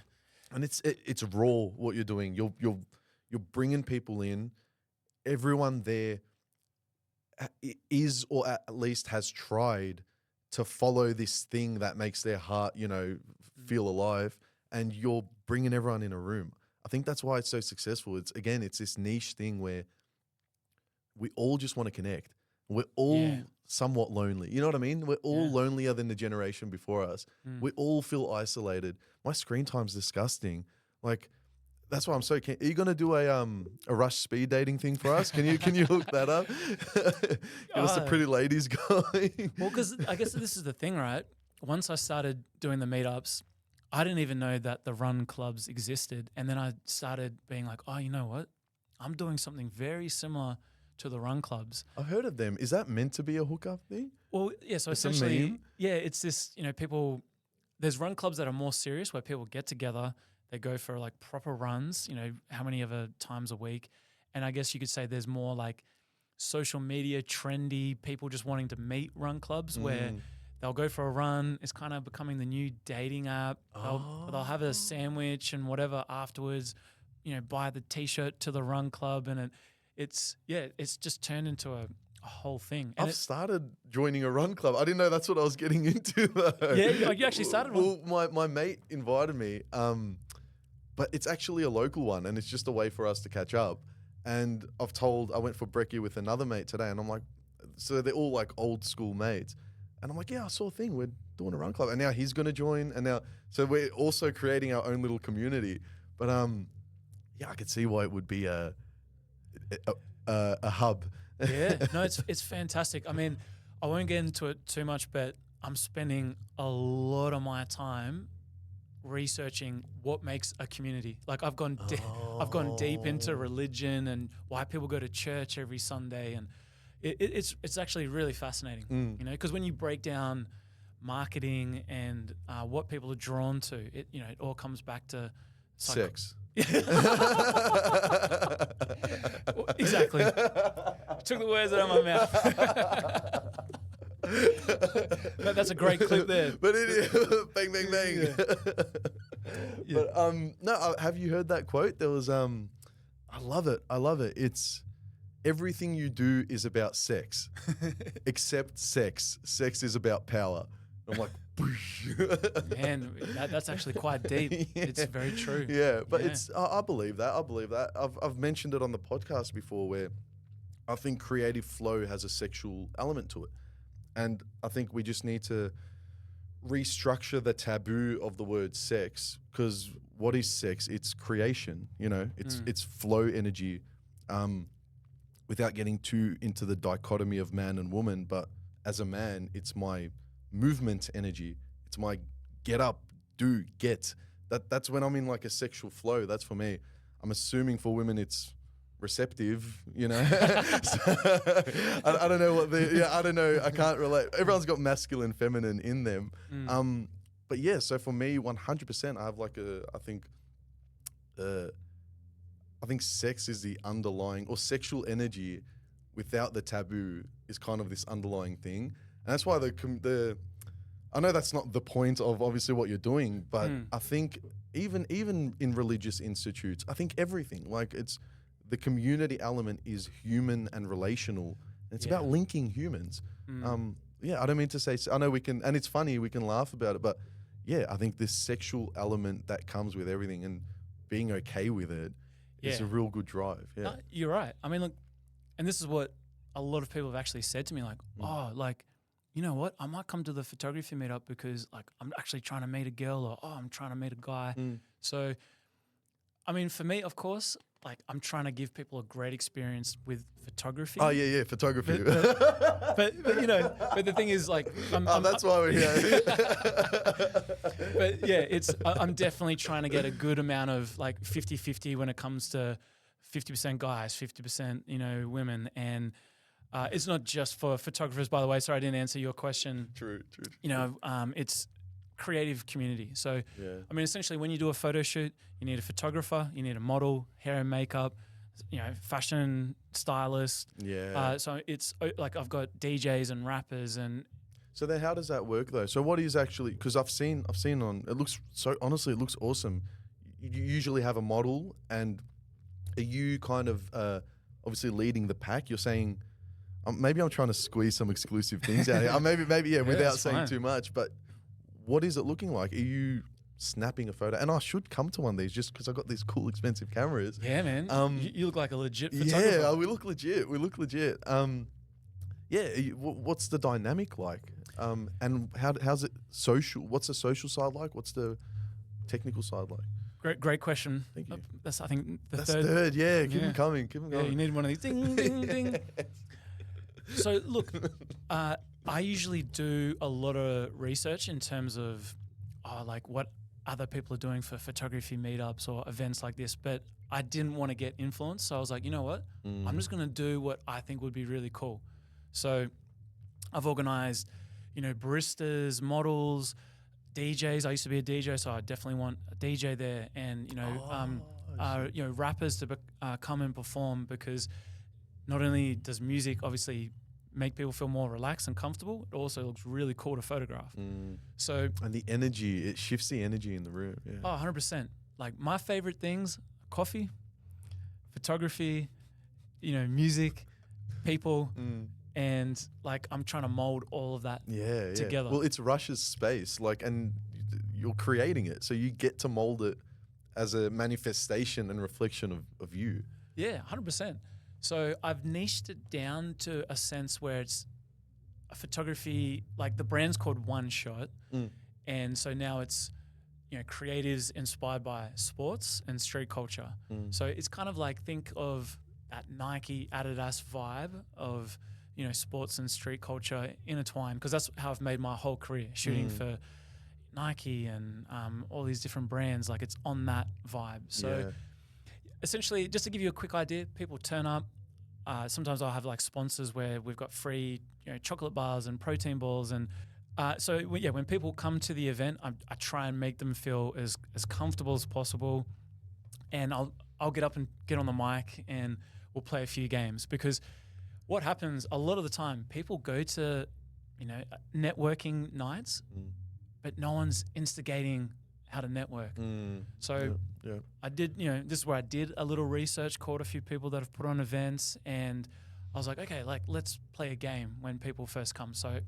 and it's raw what you're doing. You're bringing people in. Everyone there is, or at least has tried to follow this thing that makes their heart, feel alive. And you're bringing everyone in a room. I think that's why it's so successful. It's this niche thing where we all just want to connect. We're all somewhat lonely. You know what I mean? We're all lonelier than the generation before us. We all feel isolated. My screen time's disgusting. Like, that's why I'm so keen. Are you going to do a rush speed dating thing for us? Can you hook that up? Get us the pretty ladies going. Well, because I guess this is the thing, right? Once I started doing the meetups, I didn't even know that the run clubs existed. And then I started being like, oh, you know what? I'm doing something very similar to the run clubs. I've heard of them. Is that meant to be a hookup thing? Well, yeah. So It's a essentially, meme? it's this, people, there's run clubs that are more serious where people get together, they go for like proper runs, how many ever times a week. And I guess you could say there's more like social media trendy people just wanting to meet run clubs where they'll go for a run. It's kind of becoming the new dating app. They'll have a sandwich and whatever afterwards, buy the t-shirt to the run club. And it's just turned into a whole thing. And I've started joining a run club. I didn't know that's what I was getting into though. Yeah, you actually started one. Well, my mate invited me, but it's actually a local one, and it's just a way for us to catch up. And I went for brekkie with another mate today, and I'm like, so they're all like old school mates. And I'm like, yeah, I saw a thing. We're doing a run club. And now he's going to join. And now, so we're also creating our own little community. But I could see why it would be a hub. Yeah, no, it's fantastic. I mean, I won't get into it too much, but I'm spending a lot of my time researching what makes a community. Like I've gone deep into religion and why people go to church every Sunday, and it's actually really fascinating. Because when you break down marketing and what people are drawn to, it all comes back to Sex. Exactly. Took the words out of my mouth. That's a great clip there. But it is bang, bang, bang. Yeah. But no, have you heard that quote? There was I love it. It's everything you do is about sex, except sex. Sex is about power. I'm like, man, that's actually quite deep. Yeah. It's very true. Yeah, but I believe that. I've mentioned it on the podcast before, where I think creative flow has a sexual element to it. And I think we just need to restructure the taboo of the word sex, because what is sex? It's creation, it's flow energy, without getting too into the dichotomy of man and woman. But as a man, it's my movement energy. It's my get up, do, get. That's when I'm in like a sexual flow. That's for me. I'm assuming for women it's receptive, So, I don't know I don't know. I can't relate. Everyone's got masculine, feminine in them. but yeah, so for me, 100%, I have like I think sex is the underlying, or sexual energy without the taboo is kind of this underlying thing. And that's why I know that's not the point of obviously what you're doing, but I think even in religious institutes, I think everything, like it's the community element is human and relational. And it's about linking humans. Yeah, I don't mean to say, I know we can, and it's funny, we can laugh about it, but yeah, I think this sexual element that comes with everything and being okay with it is a real good drive. Yeah. No, you're right. I mean, look, and this is what a lot of people have actually said to me, like, oh, like, you know what? I might come to the photography meetup because like I'm actually trying to meet a girl, or I'm trying to meet a guy. So, I mean, for me, of course, like I'm trying to give people a great experience with photography. Oh yeah, photography. But you know, but the thing is, like, that's why we're here. But yeah, I'm definitely trying to get a good amount of like 50-50 when it comes to 50% guys, 50% women, and it's not just for photographers. By the way, sorry I didn't answer your question. True. It's creative community. So, I mean, essentially, when you do a photo shoot, you need a photographer, you need a model, hair and makeup, fashion stylist. Yeah. So it's like I've got DJs and rappers and. So then, how does that work though? So what is actually, because I've seen on, it looks so, honestly, it looks awesome. You usually have a model, and are you kind of obviously leading the pack? You're saying. Maybe I'm trying to squeeze some exclusive things out here. Maybe without saying too much. But what is it looking like? Are you snapping a photo? And I should come to one of these just because I've got these cool, expensive cameras. Yeah, man. You look like a legit photographer. Yeah, we look legit. What's the dynamic like? And how's it social? What's the social side like? What's the technical side like? Great question. Thank you. That's, I think, the third. Yeah, keep them coming. Yeah, you need one of these. Ding, ding, ding. So look, I usually do a lot of research in terms of like what other people are doing for photography meetups or events like this, but I didn't want to get influenced. So I was like, you know what? I'm just going to do what I think would be really cool. So I've organized, baristas, models, DJs. I used to be a DJ, so I definitely want a DJ there, and rappers to come and perform, because not only does music obviously make people feel more relaxed and comfortable, it also looks really cool to photograph. So, and the energy, it shifts the energy in the room. Yeah. Oh, 100%. Like my favorite things: coffee, photography, music, people. And like I'm trying to mold all of that together. Well, it's Rush's space, and you're creating it, so you get to mold it as a manifestation and reflection of you. Yeah, 100%. So I've niched it down to a sense where it's a photography, like the brand's called One Shot, and so now it's creatives inspired by sports and street culture. So it's kind of like, think of that Nike, Adidas vibe of sports and street culture intertwined, because that's how I've made my whole career, shooting for Nike and all these different brands. Like it's on that vibe. So essentially, just to give you a quick idea, people turn up. Sometimes I'll have like sponsors where we've got free chocolate bars and protein balls. And when people come to the event, I try and make them feel as comfortable as possible. And I'll get up and get on the mic and we'll play a few games, because what happens a lot of the time, people go to, networking nights, but no one's instigating how to network. So I did, this is where I did a little research, called a few people that have put on events, and I was like, okay, like let's play a game when people first come. So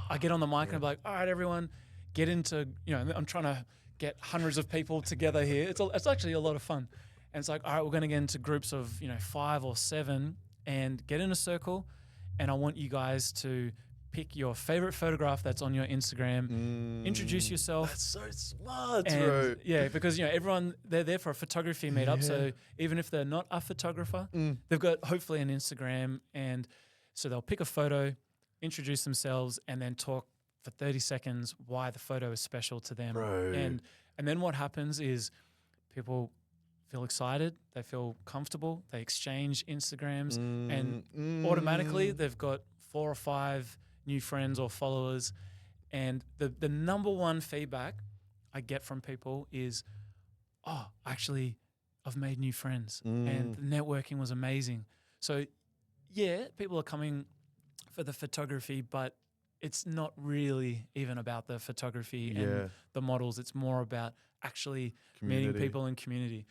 I get on the mic and I'm like, all right, everyone, get into, I'm trying to get hundreds of people together here. It's actually a lot of fun. And it's like, all right, we're going to get into groups of, 5 or 7 and get in a circle. And I want you guys to pick your favorite photograph that's on your Instagram, introduce yourself. That's so smart, and bro. Yeah, because, everyone, they're there for a photography meetup. So even if they're not a photographer, they've got hopefully an Instagram. And so they'll pick a photo, introduce themselves, and then talk for 30 seconds why the photo is special to them. Bro. And then what happens is people feel excited, they feel comfortable, they exchange Instagrams, and automatically they've got 4 or 5 new friends or followers, And the number one feedback I get from people is, oh, actually, I've made new friends and the networking was amazing. So yeah, people are coming for the photography, but it's not really even about the photography and the models. It's more about actually meeting people in community.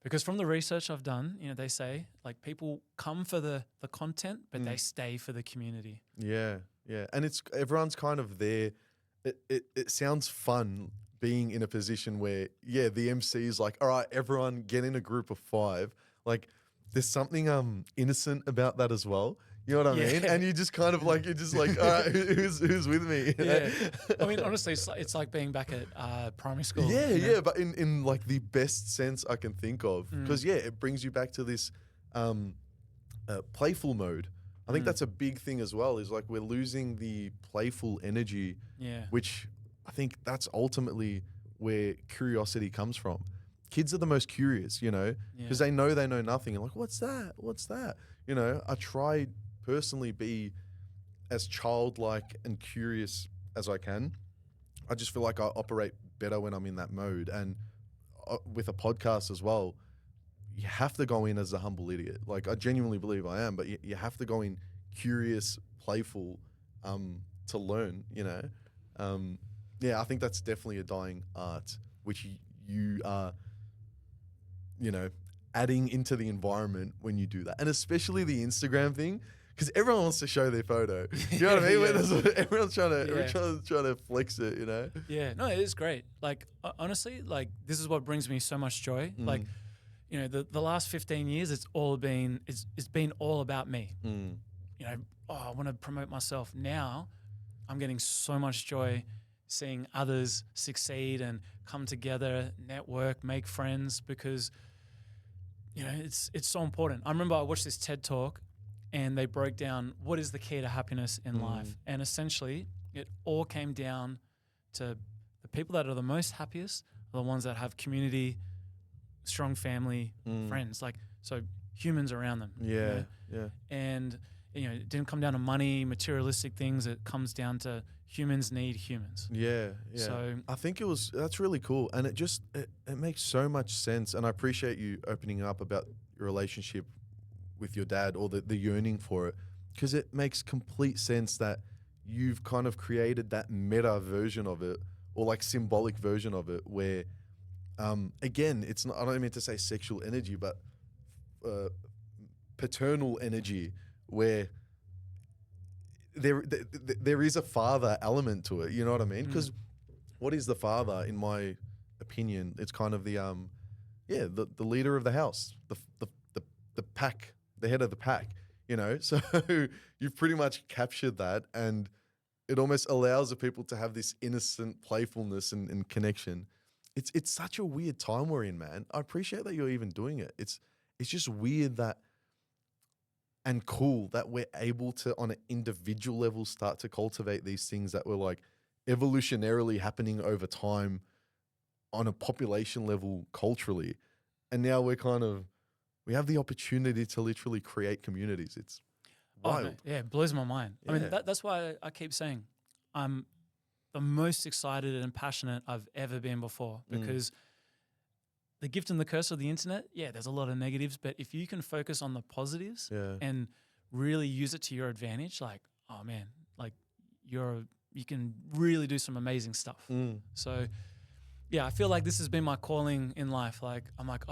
Because from the research I've done, they say like people come for the content, but they stay for the community. Yeah, yeah. And everyone's kind of there. It sounds fun being in a position where, the MC is like, all right, everyone get in a group of 5. Like there's something innocent about that as well. You know what I mean? And you just kind of like, you're just like, all right, who's with me? Yeah. I mean, honestly, it's like being back at primary school. Yeah, but in like the best sense I can think of. Because, it brings you back to this playful mode. I think that's a big thing as well, is like we're losing the playful energy, which I think that's ultimately where curiosity comes from. Kids are the most curious, because they know nothing. And like, what's that? What's that? I try personally be as childlike and curious as I can. I just feel like I operate better when I'm in that mode. And with a podcast as well, you have to go in as a humble idiot. Like I genuinely believe I am, but you have to go in curious, playful, to learn, I think that's definitely a dying art, which you are, adding into the environment when you do that. And especially the Instagram thing, because everyone wants to show their photo. You know what I mean? Everyone's trying to flex it, Yeah, no, it is great. Like, honestly, like, this is what brings me so much joy. Like, the last 15 years, it's been all about me. I want to promote myself. Now, I'm getting so much joy seeing others succeed and come together, network, make friends, because it's so important. I remember I watched this TED Talk and they broke down what is the key to happiness in life. And essentially, it all came down to the people that are the most happiest are the ones that have community, strong family, friends, so humans around them. Yeah. And, it didn't come down to money, materialistic things. It comes down to humans need humans. Yeah. So I think that's really cool. And it makes so much sense. And I appreciate you opening up about your relationship with your dad, or the yearning for it, because it makes complete sense that you've kind of created that meta version of it, or like symbolic version of it, where, again, it's not, I don't mean to say sexual energy, but paternal energy, where there is a father element to it. You know what I mean? Because what is the father, in my opinion? It's kind of the leader of the house, the pack, the head of the pack. So you've pretty much captured that, and it almost allows the people to have this innocent playfulness and connection. It's such a weird time we're in, man. I appreciate that you're even doing it. It's just weird that, and cool that we're able to, on an individual level, start to cultivate these things that were like evolutionarily happening over time on a population level culturally. And now we have the opportunity to literally create communities. It's wild. It blows my mind. Yeah. I mean, that's why I keep saying I'm the most excited and passionate I've ever been before, because the gift and the curse of the internet, there's a lot of negatives, but if you can focus on the positives and really use it to your advantage, like, oh man, like you can really do some amazing stuff. So I feel like this has been my calling in life. Like, I'm like,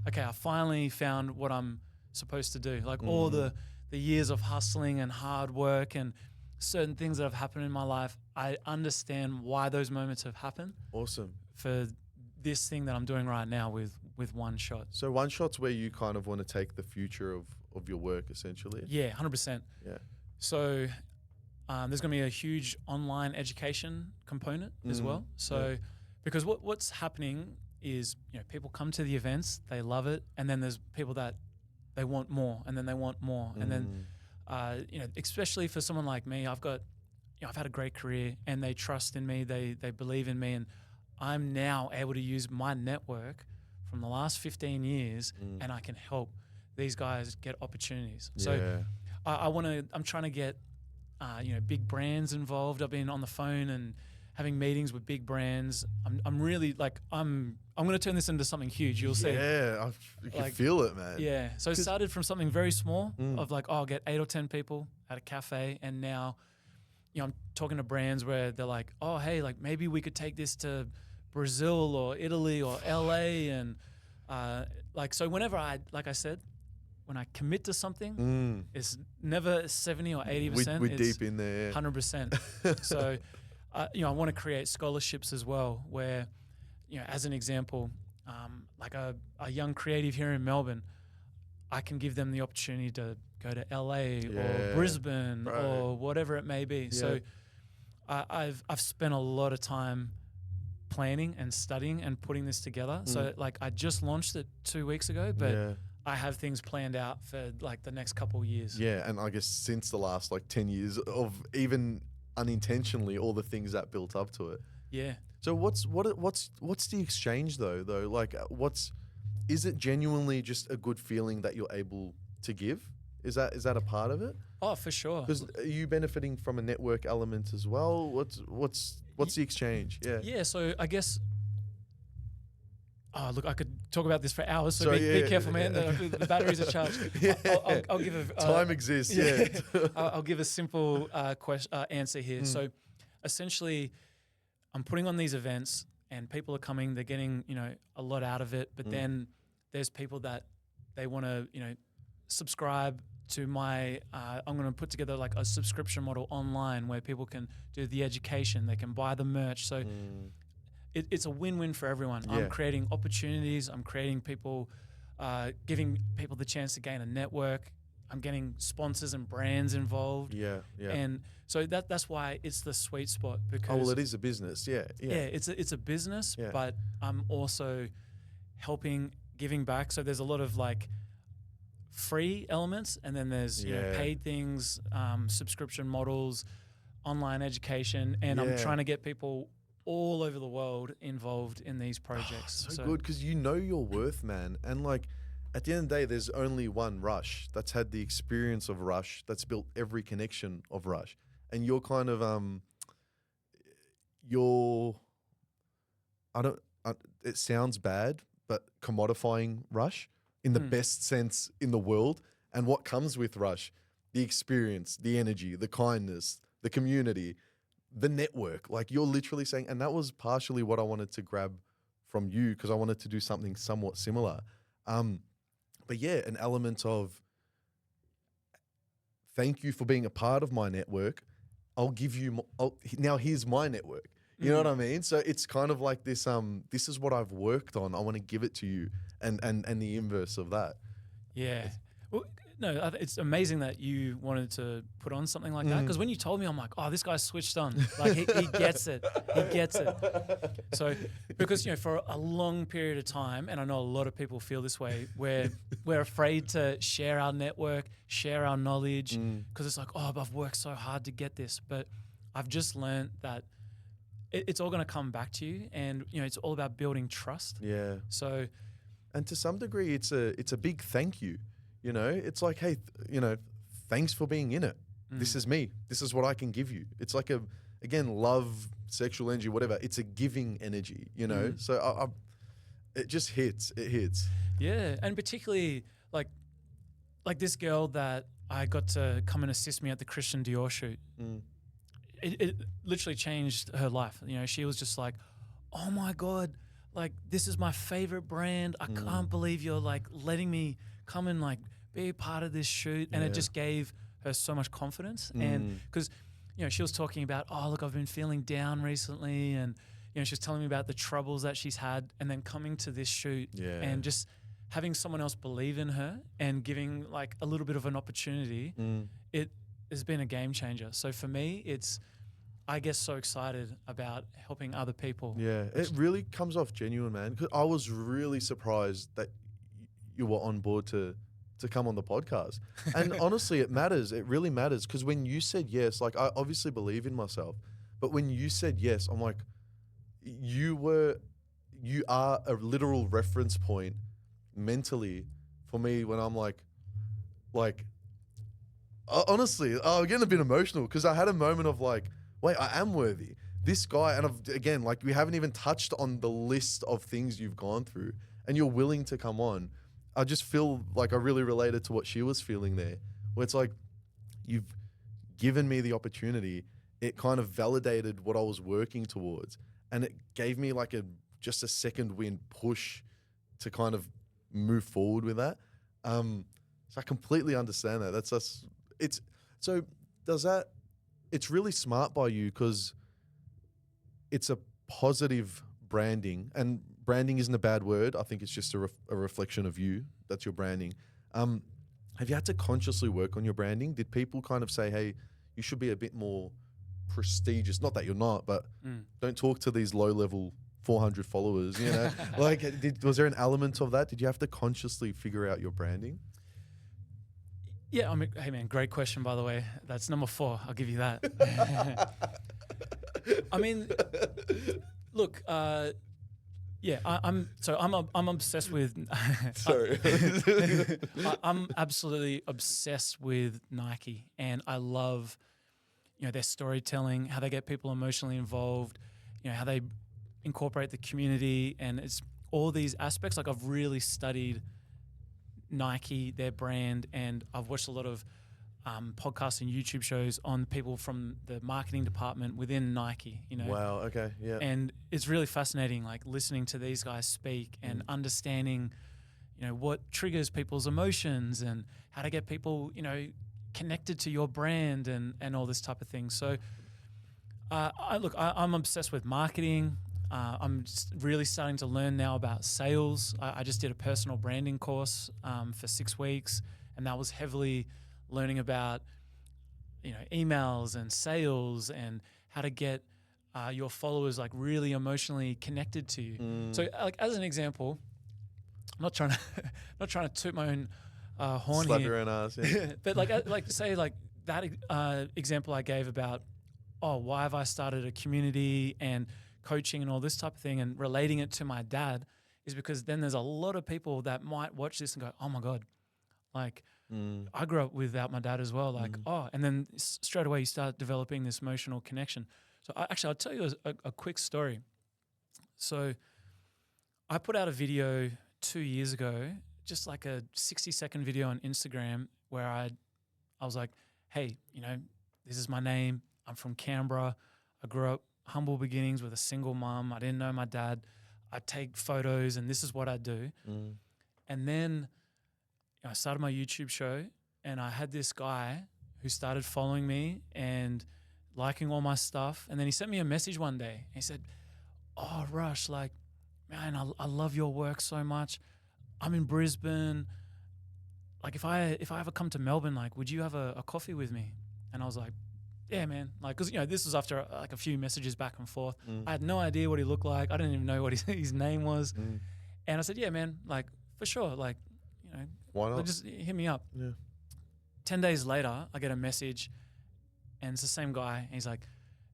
okay, I finally found what I'm supposed to do. Like all the years of hustling and hard work and certain things that have happened in my life, I understand why those moments have happened. Awesome. For this thing that I'm doing right now with One Shot. So One Shot's where you kind of want to take the future of your work, essentially. Yeah, 100%. Yeah. So there's going to be a huge online education component as well. So because what's happening is, people come to the events, they love it, and then there's people that they want more, and then they want more, and then especially for someone like me, I've had a great career, and they trust in me, they believe in me, and I'm now able to use my network from the last 15 years and I can help these guys get opportunities. So I'm trying to get big brands involved. I've been on the phone and having meetings with big brands. I'm really like I'm going to turn this into something huge. You'll see. Yeah, you can feel it, man. Yeah. So it started from something very small of like, I'll get 8 or 10 people at a cafe, and now, I'm talking to brands where they're like, oh, hey, like maybe we could take this to Brazil or Italy or LA, and so whenever like I said, when I commit to something, it's never 70 or 80%. We're deep in there. 100%. So, I want to create scholarships as well, where, as an example, like a young creative here in Melbourne, I can give them the opportunity to go to LA or Brisbane or whatever it may be. Yeah. So I've spent a lot of time planning and studying and putting this together. So like I just launched it 2 weeks ago, but I have things planned out for like the next couple of years. Yeah, and I guess since the last like 10 years of even unintentionally all the things that built up to it. Yeah. So what's the exchange though? Like is it genuinely just a good feeling that you're able to give? Is that a part of it? Oh, for sure. Because are you benefiting from a network element as well? What's the exchange? Yeah. Yeah. So I guess. Oh, look, I could talk about this for hours. So be careful, man. The batteries are charged. I'll give a time exists. Yeah. I'll give a simple answer here. So essentially, I'm putting on these events, and people are coming. They're getting a lot out of it. But then there's people that they want to subscribe to my. I'm going to put together like a subscription model online where people can do the education. They can buy the merch. So. It's a win-win for everyone. Yeah. I'm creating opportunities. I'm creating people, giving people the chance to gain a network. I'm getting sponsors and brands involved. Yeah. And so that's why it's the sweet spot, because it is a business. Yeah. It's a business, but I'm also helping, giving back. So there's a lot of like free elements, and then there's paid things, subscription models, online education, and I'm trying to get people all over the world involved in these projects. So good, because you know your worth, man. And like at the end of the day, there's only one Rush that's had the experience of Rush, that's built every connection of Rush. And you're kind of it sounds bad, but commodifying Rush in the best sense in the world. And what comes with Rush, the experience, the energy, the kindness, the community, the network. Like you're literally saying, and that was partially what I wanted to grab from you, because I wanted to do something somewhat similar. But yeah, an element of thank you for being a part of my network. I'll give you now here's my network. You know what I mean? So it's kind of like this, this is what I've worked on. I want to give it to you, and the inverse of that. Yeah. Well, no, it's amazing that you wanted to put on something like that, because when you told me, I'm like, oh, this guy's switched on. Like he gets it. He gets it. So because for a long period of time, and I know a lot of people feel this way, where we're afraid to share our network, share our knowledge, because it's like, oh, I've worked so hard to get this. But I've just learned that it's all going to come back to you, and it's all about building trust. Yeah. So, and to some degree, it's a big thank you. It's like, hey, thanks for being in it. This is me. This is what I can give you. It's like again, love, sexual energy, whatever. It's a giving energy, So it just hits. It hits. Yeah, and particularly like this girl that I got to come and assist me at the Christian Dior shoot. It literally changed her life. She was just like, oh my God, like this is my favorite brand. I can't believe you're like letting me come and like be a part of this shoot. And it just gave her so much confidence. And because, she was talking about, oh, look, I've been feeling down recently. And, she was telling me about the troubles that she's had, and then coming to this shoot and just having someone else believe in her and giving like a little bit of an opportunity. It has been a game changer. So for me, I get so excited about helping other people. Yeah, it really comes off genuine, man. 'Cause I was really surprised that you were on board to come on the podcast. And honestly, it matters. It really matters, because when you said yes, like I obviously believe in myself, but when you said yes, I'm like, you are a literal reference point mentally for me when I'm like honestly, I'm getting a bit emotional because I had a moment of like, wait, I am worthy. This guy, and again, like we haven't even touched on the list of things you've gone through, and you're willing to come on. I just feel like I really related to what she was feeling there, where it's like, you've given me the opportunity. It kind of validated what I was working towards, and it gave me like just a second wind push to kind of move forward with that. So I completely understand that. That's us. So does that? It's really smart by you because it's a positive branding, and branding isn't a bad word. I think it's just a reflection of you. That's your branding. Have you had to consciously work on your branding? Did people kind of say, hey, you should be a bit more prestigious? Not that you're not, but don't talk to these low-level 400 followers, you know? Like, was there an element of that? Did you have to consciously figure out your branding? Yeah, I mean, hey man, great question, by the way. That's number 4. I'll give you that. I mean, look, yeah, I'm obsessed with. Sorry. I'm absolutely obsessed with Nike, and I love, their storytelling, how they get people emotionally involved, how they incorporate the community, and it's all these aspects. Like I've really studied Nike, their brand, and I've watched a lot of podcasts and YouTube shows on people from the marketing department within Nike, Wow, okay, yeah. And it's really fascinating, like listening to these guys speak and understanding, what triggers people's emotions and how to get people, connected to your brand and all this type of thing. So, I'm obsessed with marketing. I'm just really starting to learn now about sales. I just did a personal branding course for 6 weeks, and that was heavily learning about, emails and sales and how to get your followers like really emotionally connected to you. So, like as an example, I'm not trying to toot my own horn Slap here, your own ass, yeah. but like say like that example I gave about, why have I started a community and coaching and all this type of thing, and relating it to my dad, is because then there's a lot of people that might watch this and go, oh my God, like I grew up without my dad as well. Like, and then straight away you start developing this emotional connection. So I'll tell you a quick story. So I put out a video 2 years ago, just like a 60-second video on Instagram where I was like, hey, this is my name. I'm from Canberra. I grew up humble beginnings with a single mom. I didn't know my dad. I take photos and this is what I do. And then I started my YouTube show, and I had this guy who started following me and liking all my stuff. And then he sent me a message one day. He said, oh, Rush, like, man, I love your work so much. I'm in Brisbane. Like, if I ever come to Melbourne, like, would you have a coffee with me? And I was like, yeah, man. Like, because, this was after like a few messages back and forth. I had no idea what he looked like. I didn't even know what his name was. And I said, yeah, man, like, for sure. Like, why not? Just hit me up. Yeah. 10 days later, I get a message, and it's the same guy. And he's like,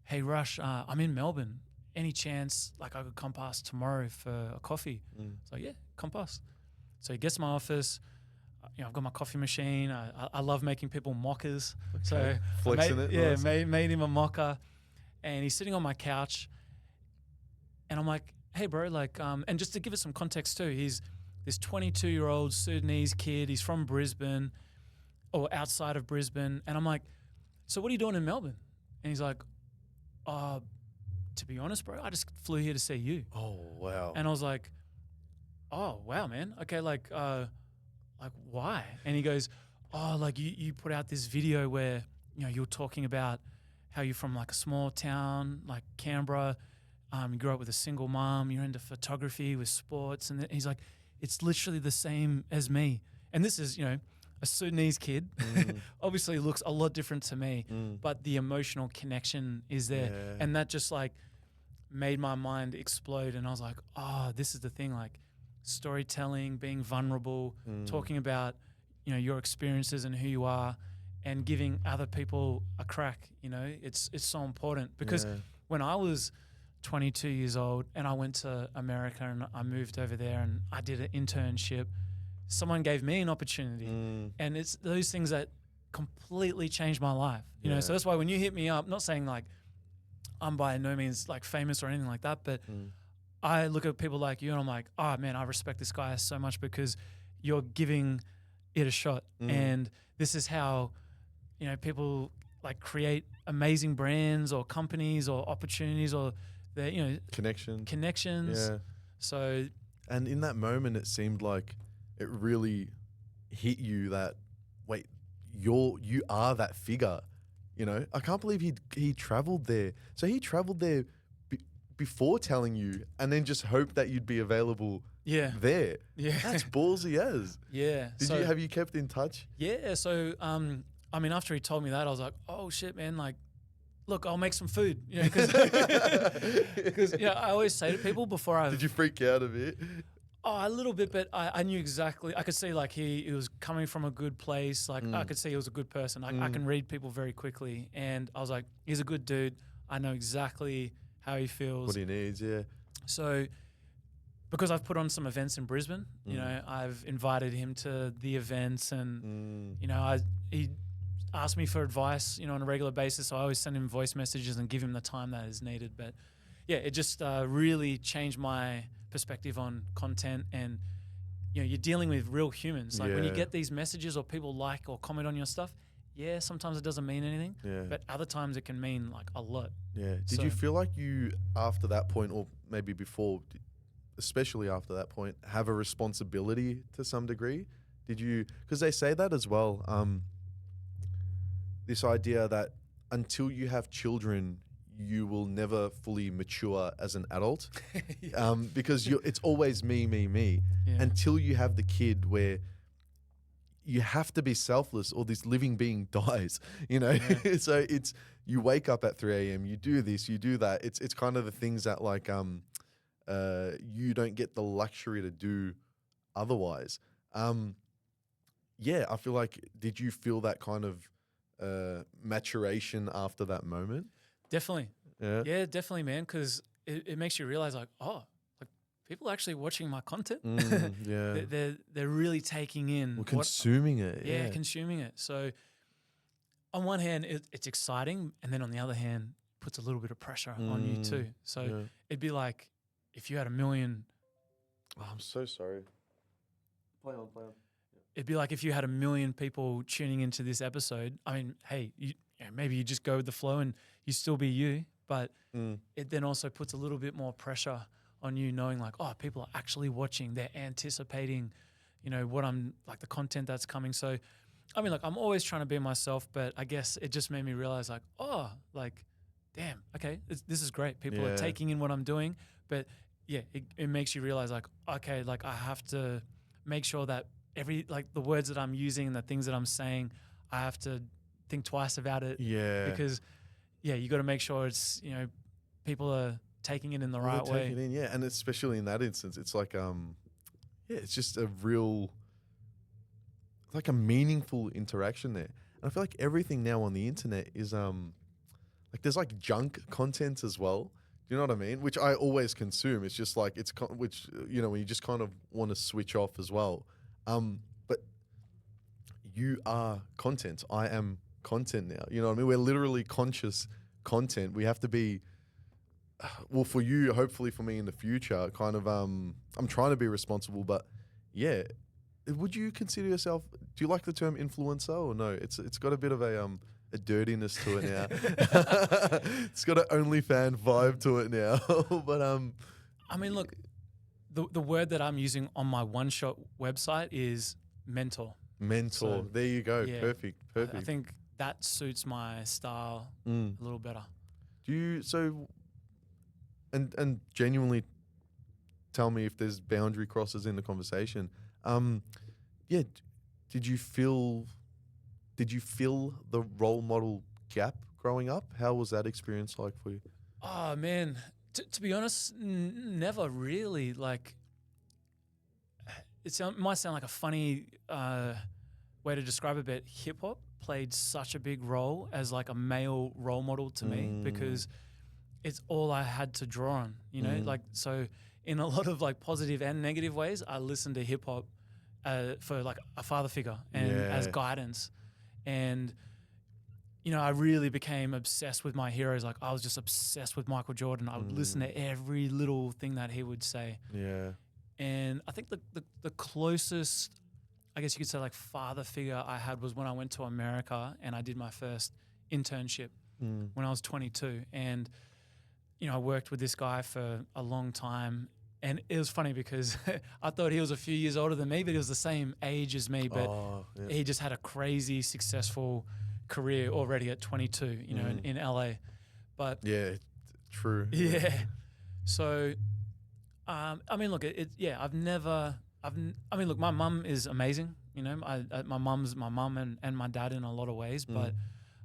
hey, Rush, I'm in Melbourne. Any chance, like, I could come past tomorrow for a coffee? So, yeah, come past. So he gets to my office. I've got my coffee machine. I love making people mockers. Okay. So flexing it. Yeah, nice. made him a mocker. And he's sitting on my couch. And I'm like, hey, bro, like, and just to give it some context too, he's this 22-year-old Sudanese kid. He's from Brisbane or outside of Brisbane. And I'm like, so what are you doing in Melbourne? And he's like, to be honest, bro, I just flew here to see you. Oh, wow. And I was like, oh, wow, man. Okay, like why? And he goes, oh, like you put out this video where, you're talking about how you're from like a small town, like Canberra. You grew up with a single mom. You're into photography with sports. And he's like, it's literally the same as me. And this is, a Sudanese kid. Obviously looks a lot different to me, but the emotional connection is there. Yeah. And that just like made my mind explode. And I was like, oh, this is the thing, like storytelling, being vulnerable, talking about, your experiences and who you are, and giving other people a crack. It's so important because when I was 22 years old and I went to America and I moved over there and I did an internship, someone gave me an opportunity. And it's those things that completely changed my life. You know, so that's why when you hit me up, not saying like I'm by no means like famous or anything like that, but I look at people like you and I'm like, oh man, I respect this guy so much because you're giving it a shot. And this is how, you know, people like create amazing brands or companies or opportunities or their, you know, connections. Yeah. So, and in that moment, it seemed like it really hit you that, wait, you are that figure. You know, I can't believe he traveled there. So he traveled there before telling you, and then just hoped that you'd be available. There. Yeah. That's ballsy as. Yeah. Have you kept in touch? Yeah. So, I mean, after he told me that, I was like, oh shit, man, like, look, I'll make some food, you know, because you know, I always say to people before I. Did you freak out a bit? Oh, a little bit, but I knew exactly. I could see like he was coming from a good place. Like I could see he was a good person. I can read people very quickly, and I was like, he's a good dude. I know exactly how he feels, what he needs. Yeah. So, because I've put on some events in Brisbane, you know, I've invited him to the events, and you know, he asked me for advice, you know, on a regular basis. So I always send him voice messages and give him the time that is needed. But yeah, it just really changed my perspective on content. And you know, you're dealing with real humans. Like when you get these messages or people like or comment on your stuff, yeah, sometimes it doesn't mean anything. Yeah. But other times it can mean like a lot. Yeah. Did you feel like you, after that point, or maybe before, especially after that point, have a responsibility to some degree? Did you, because they say that as well, this idea that until you have children, you will never fully mature as an adult, because it's always me, until you have the kid where you have to be selfless or this living being dies, you know? So it's, you wake up at 3 a.m., you do this, you do that. It's kind of the things that like, you don't get the luxury to do otherwise. I feel like, did you feel that kind of maturation after that moment? Definitely. Yeah. Yeah, definitely, man. Because it makes you realize, like, oh, like people are actually watching my content. They're really taking in, consuming it. Yeah, consuming it. So, on one hand, it's exciting, and then on the other hand, puts a little bit of pressure on you too. So it'd be like if you had 1 million. Oh, I'm so sorry. Play on. It'd be like if you had 1 million people tuning into this episode. I mean, hey, maybe you just go with the flow and you still be you, but it then also puts a little bit more pressure on you, knowing like, oh, people are actually watching. They're anticipating, you know, what I'm like, the content that's coming. So, I mean, like, I'm always trying to be myself, but I guess it just made me realize like, oh, like, damn, okay, this is great. People are taking in what I'm doing, but yeah, it makes you realize like, okay, like I have to make sure that the words that I'm using and the things that I'm saying, I have to think twice about it. Yeah. Because you got to make sure it's, you know, people are taking it in the right way. Taking it in, and especially in that instance, it's like, it's just a real, like a meaningful interaction there. And I feel like everything now on the internet is, like there's like junk content as well. Do you know what I mean? Which I always consume. It's just like, which, you know, when you just kind of want to switch off as well. But you are content. I am content now. You know what I mean? We're literally conscious content. We have to be, well, for you, hopefully for me in the future, kind of, I'm trying to be responsible, but yeah. Would you consider yourself, do you like the term influencer or no? It's got a bit of a dirtiness to it now. It's got an OnlyFans vibe to it now. But I mean, look, the word that I'm using on my One Shot website is mentor. So, there you go. Yeah, Perfect. I think that suits my style a little better. Do you and genuinely tell me if there's boundary crosses in the conversation. Did you fill the role model gap growing up? How was that experience like for you? Oh man, to be honest, never really. Like, it might sound like a funny way to describe it, but hip hop played such a big role as like a male role model to me, because it's all I had to draw on. You know, like, so in a lot of like positive and negative ways, I listened to hip hop for like a father figure and as guidance. And I really became obsessed with my heroes. Like I was just obsessed with Michael Jordan. I would listen to every little thing that he would say. Yeah. And I think the closest, I guess you could say, like father figure I had was when I went to America and I did my first internship when I was 22. And, I worked with this guy for a long time. And it was funny because I thought he was a few years older than me, but he was the same age as me. But he just had a crazy successful career already at 22, in LA. But Yeah, true. yeah. So, I mean, look, look, my mum is amazing. My mum's my mum and my dad in a lot of ways. But,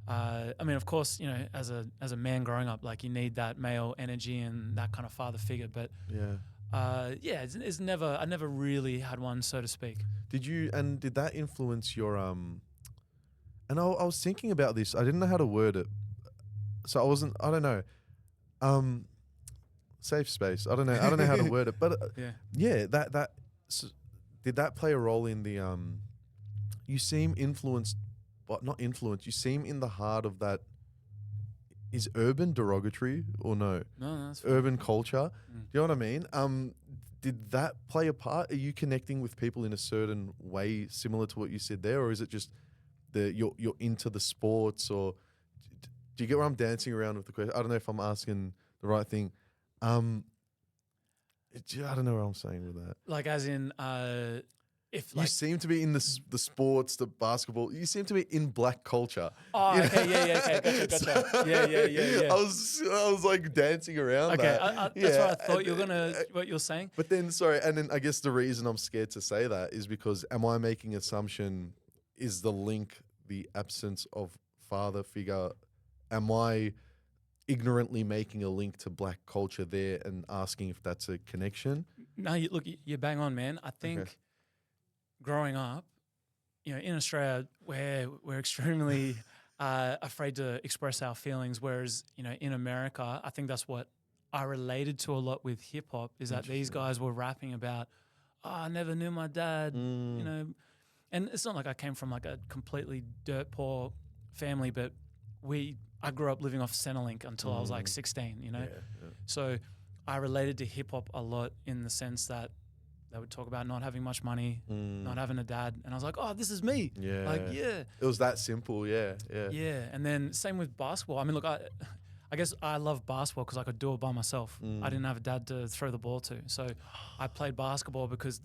I mean, of course, as a man growing up, like you need that male energy and that kind of father figure. But it's never, I never really had one, so to speak. Did that influence your and I was thinking about this. I didn't know how to word it. So I don't know. Safe space. I don't know how to word it. But did that play a role in the you seem influenced, but not influenced. You seem in the heart of that. Is urban derogatory or no? No, that's fine. Urban culture. Do you know what I mean? Did that play a part? Are you connecting with people in a certain way similar to what you said there, or is it just you're into the sports, or do you get where I'm dancing around with the question? I don't know if I'm asking the right thing. I don't know what I'm saying with that. Like as in, if You like, seem to be in the sports, the basketball. You seem to be in black culture. oh, You know? okay, okay, gotcha. Yeah. I was like dancing around Okay, that. that's what I thought you were what you're saying. But then, I guess the reason I'm scared to say that is because am I making assumption? Is the link the absence of father figure? Am I ignorantly making a link to black culture there and asking if that's a connection? No, look, you're bang on, man. I think growing up, in Australia, we're extremely afraid to express our feelings, whereas, in America, I think that's what I related to a lot with hip hop is that these guys were rapping about, I never knew my dad, and it's not like I came from like a completely dirt poor family, but I grew up living off Centrelink until I was like 16, So I related to hip hop a lot in the sense that they would talk about not having much money, not having a dad. And I was like, oh, this is me. Yeah. Like, yeah. It was that simple. Yeah. Yeah. And then same with basketball. I mean, look, I guess I love basketball because I could do it by myself. I didn't have a dad to throw the ball to. So I played basketball because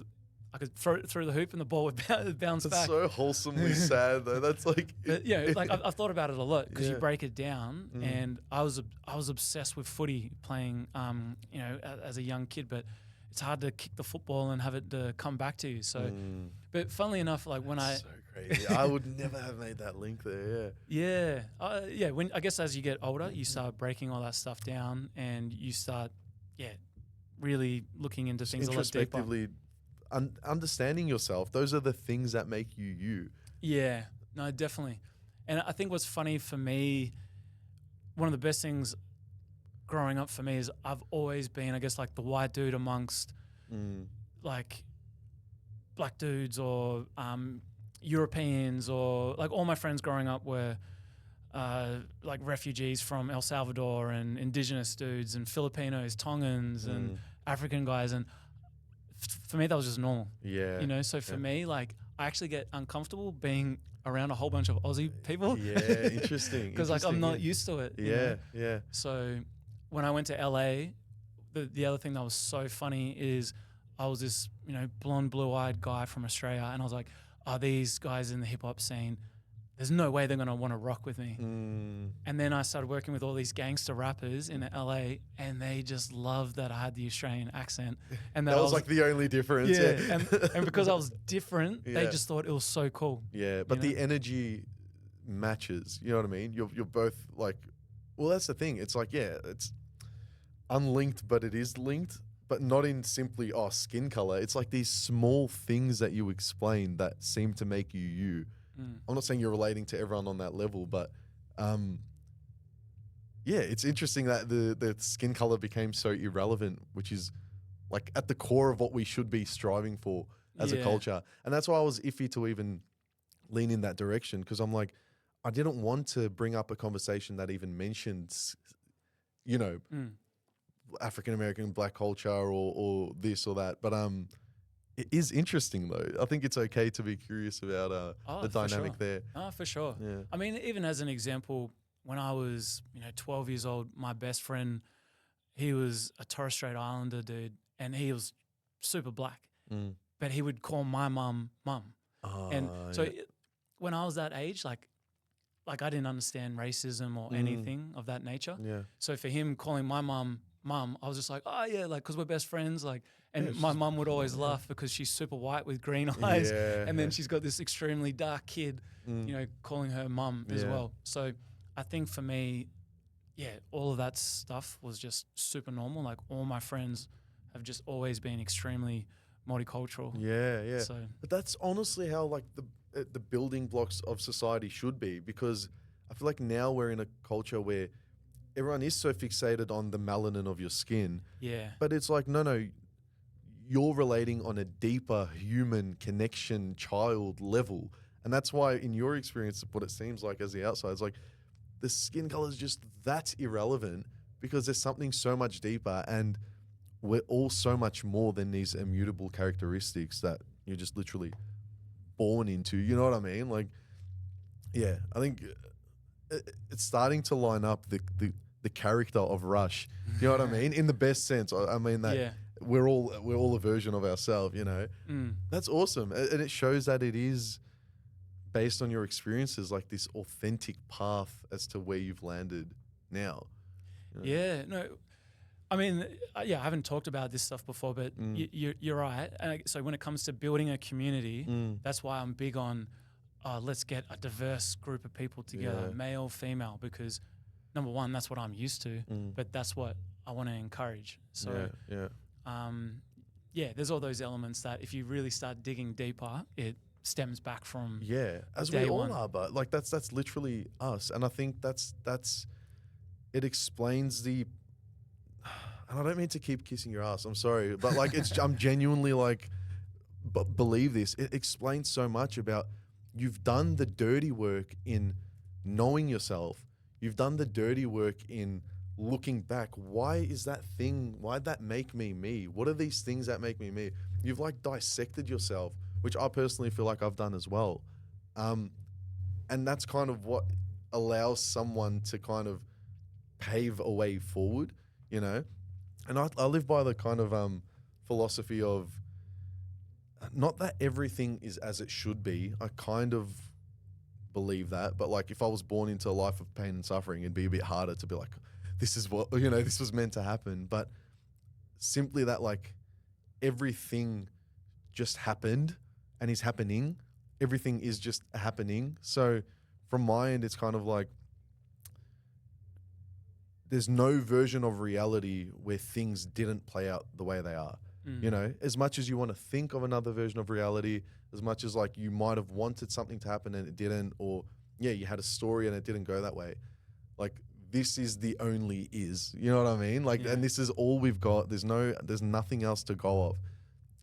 I could throw it through the hoop and the ball would bounce That's back. so wholesomely sad, though. That's like... But, like I've thought about it a lot because you break it down, and I was obsessed with footy playing, as a young kid. But it's hard to kick the football and have it to come back to you. So, but funnily enough, like when so crazy. I would never have made that link there. When I guess as you get older, you start breaking all that stuff down, and you start, really looking into things a lot deeper. Introspectively understanding yourself. Those are the things that make you you. Yeah, no, definitely. And I think what's funny for me, one of the best things growing up for me is I've always been, I guess, like the white dude amongst like black dudes or Europeans, or like all my friends growing up were like refugees from El Salvador and indigenous dudes and Filipinos, Tongans and African guys. And for me, that was just normal. Yeah. So for me, like I actually get uncomfortable being around a whole bunch of Aussie people. Yeah, interesting. Because like I'm not used to it. Yeah. So when I went to LA, the other thing that was so funny is I was this, blonde, blue-eyed guy from Australia, and I was like, oh, these guys in the hip-hop scene, there's no way they're going to want to rock with me. And then I started working with all these gangster rappers in LA, and they just loved that I had the Australian accent. And that was like the only difference. Yeah, and because I was different, they just thought it was so cool. Yeah, but the energy matches, you know what I mean? You're both like, well, that's the thing. It's like, it's unlinked, but it is linked, but not in simply, skin color. It's like these small things that you explain that seem to make you you. I'm not saying you're relating to everyone on that level, but it's interesting that the skin color became so irrelevant, which is like at the core of what we should be striving for as a culture. And that's why I was iffy to even lean in that direction, because I'm like, I didn't want to bring up a conversation that even mentioned, you know, African American black culture or this or that. But it is interesting though. I think it's okay to be curious about the for dynamic sure. there. Oh, for sure. Yeah. I mean, even as an example, when I was 12 years old, my best friend, he was a Torres Strait Islander dude, and he was super black, but he would call my mum. And so when I was that age, like I didn't understand racism or anything of that nature. Yeah. So for him calling my mum, I was just like, oh yeah, like because we're best friends, like. And Yeah, my she's- mum would always laugh because she's super white with green eyes, Yeah, and then yeah. she's got this extremely dark kid, calling her mum as Yeah. well. So I think for me, yeah, all of that stuff was just super normal. Like all my friends have just always been extremely multicultural. Yeah, yeah. So But that's honestly how like the building blocks of society should be, because I feel like now we're in a culture where everyone is so fixated on the melanin of your skin, yeah, but it's like no, you're relating on a deeper human connection child level, and that's why in your experience, what it seems like as the outside, it's like the skin color is just that's irrelevant because there's something so much deeper, and we're all so much more than these immutable characteristics that you're just literally born into. You know what I mean? Like, yeah, I think it's starting to line up the character of Rush. You know what I mean? In the best sense. I mean that yeah, we're all a version of ourselves. You know, that's awesome, and it shows that it is based on your experiences, like this authentic path as to where you've landed now. yeah. No, I mean, I haven't talked about this stuff before, but you're right. So when it comes to building a community, that's why I'm big on let's get a diverse group of people together, Yeah. male, female, because number one, that's what I'm used to, but that's what I want to encourage. So, yeah. there's all those elements that if you really start digging deeper, it stems back from Yeah, as day we all one. are, but like that's literally us, and I think that's it explains the. And I don't mean to keep kissing your ass. I'm sorry, but like I'm genuinely like believe this. It explains so much about you've done the dirty work in knowing yourself. You've done the dirty work in looking back. Why is that thing? Why'd that make me me? What are these things that make me me? You've like dissected yourself, which I personally feel like I've done as well. And that's kind of what allows someone to kind of pave a way forward, you know? And I live by the kind of philosophy of not that everything is as it should be. I kind of believe that, but like if I was born into a life of pain and suffering, it'd be a bit harder to be like, this is what, this was meant to happen. But simply that like everything just happened and is happening. Everything is just happening. So from my end, it's kind of like there's no version of reality where things didn't play out the way they are. You know, as much as you want to think of another version of reality, as much as like you might have wanted something to happen and it didn't, or you had a story and it didn't go that way. Like this is the only is, you know what I mean? Like, and this is all we've got. There's nothing else to go of.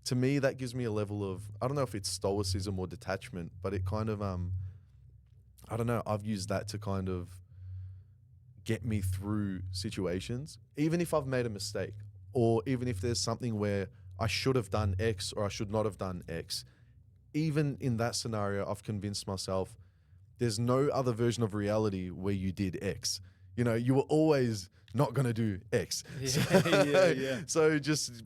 To me, that gives me a level of, I don't know if it's stoicism or detachment, but it kind of, I don't know. I've used that to kind of get me through situations, even if I've made a mistake. Or even if there's something where I should have done X or I should not have done X, even in that scenario, I've convinced myself there's no other version of reality where you did X. You know, you were always not going to do X. So just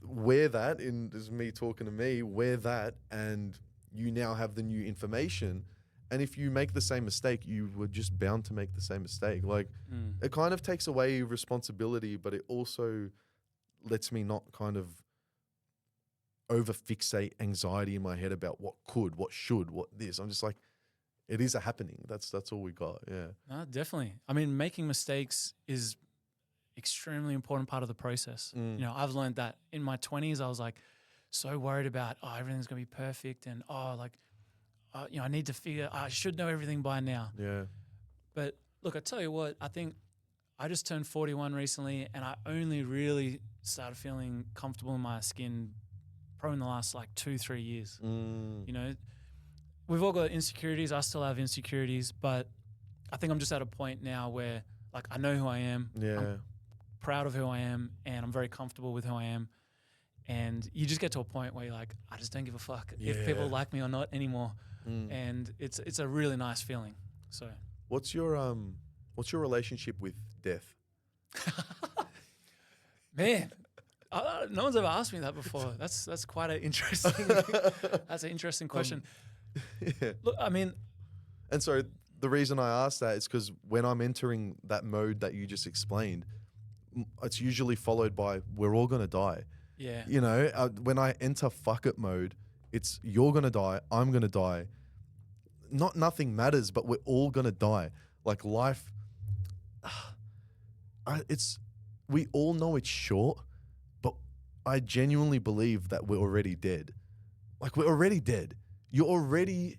wear that, and this is me talking to me, wear that, and you now have the new information. And if you make the same mistake, you were just bound to make the same mistake. Like it kind of takes away responsibility, but it also lets me not kind of over fixate anxiety in my head about what could, what should, what this. I'm just like, it is a happening. That's all we got. Yeah. No, definitely. I mean, making mistakes is extremely important part of the process. You know, I've learned that in my 20s, I was like so worried about, everything's going to be perfect. And, I need to I should know everything by now. Yeah. But look, I tell you what, I think I just turned 41 recently, and I only really started feeling comfortable in my skin probably in the last like 2-3 years. You know, we've all got insecurities. I still have insecurities, but I think I'm just at a point now where like I know who I am. Yeah. I'm proud of who I am, and I'm very comfortable with who I am. And you just get to a point where you're like, I just don't give a fuck if people Yeah. like me or not anymore. Mm. And it's a really nice feeling. So What's your relationship with death? man, no one's ever asked me that before. That's quite an interesting. That's an interesting question. Yeah. Look, I mean, And so the reason I ask that is because when I'm entering that mode that you just explained, it's usually followed by we're all gonna die. yeah, You know, when I enter fuck it mode, it's you're gonna die, I'm gonna die. Nothing matters, but we're all gonna die. Like life, we all know it's short, but I genuinely believe that we're already dead. Like we're already dead. You're already,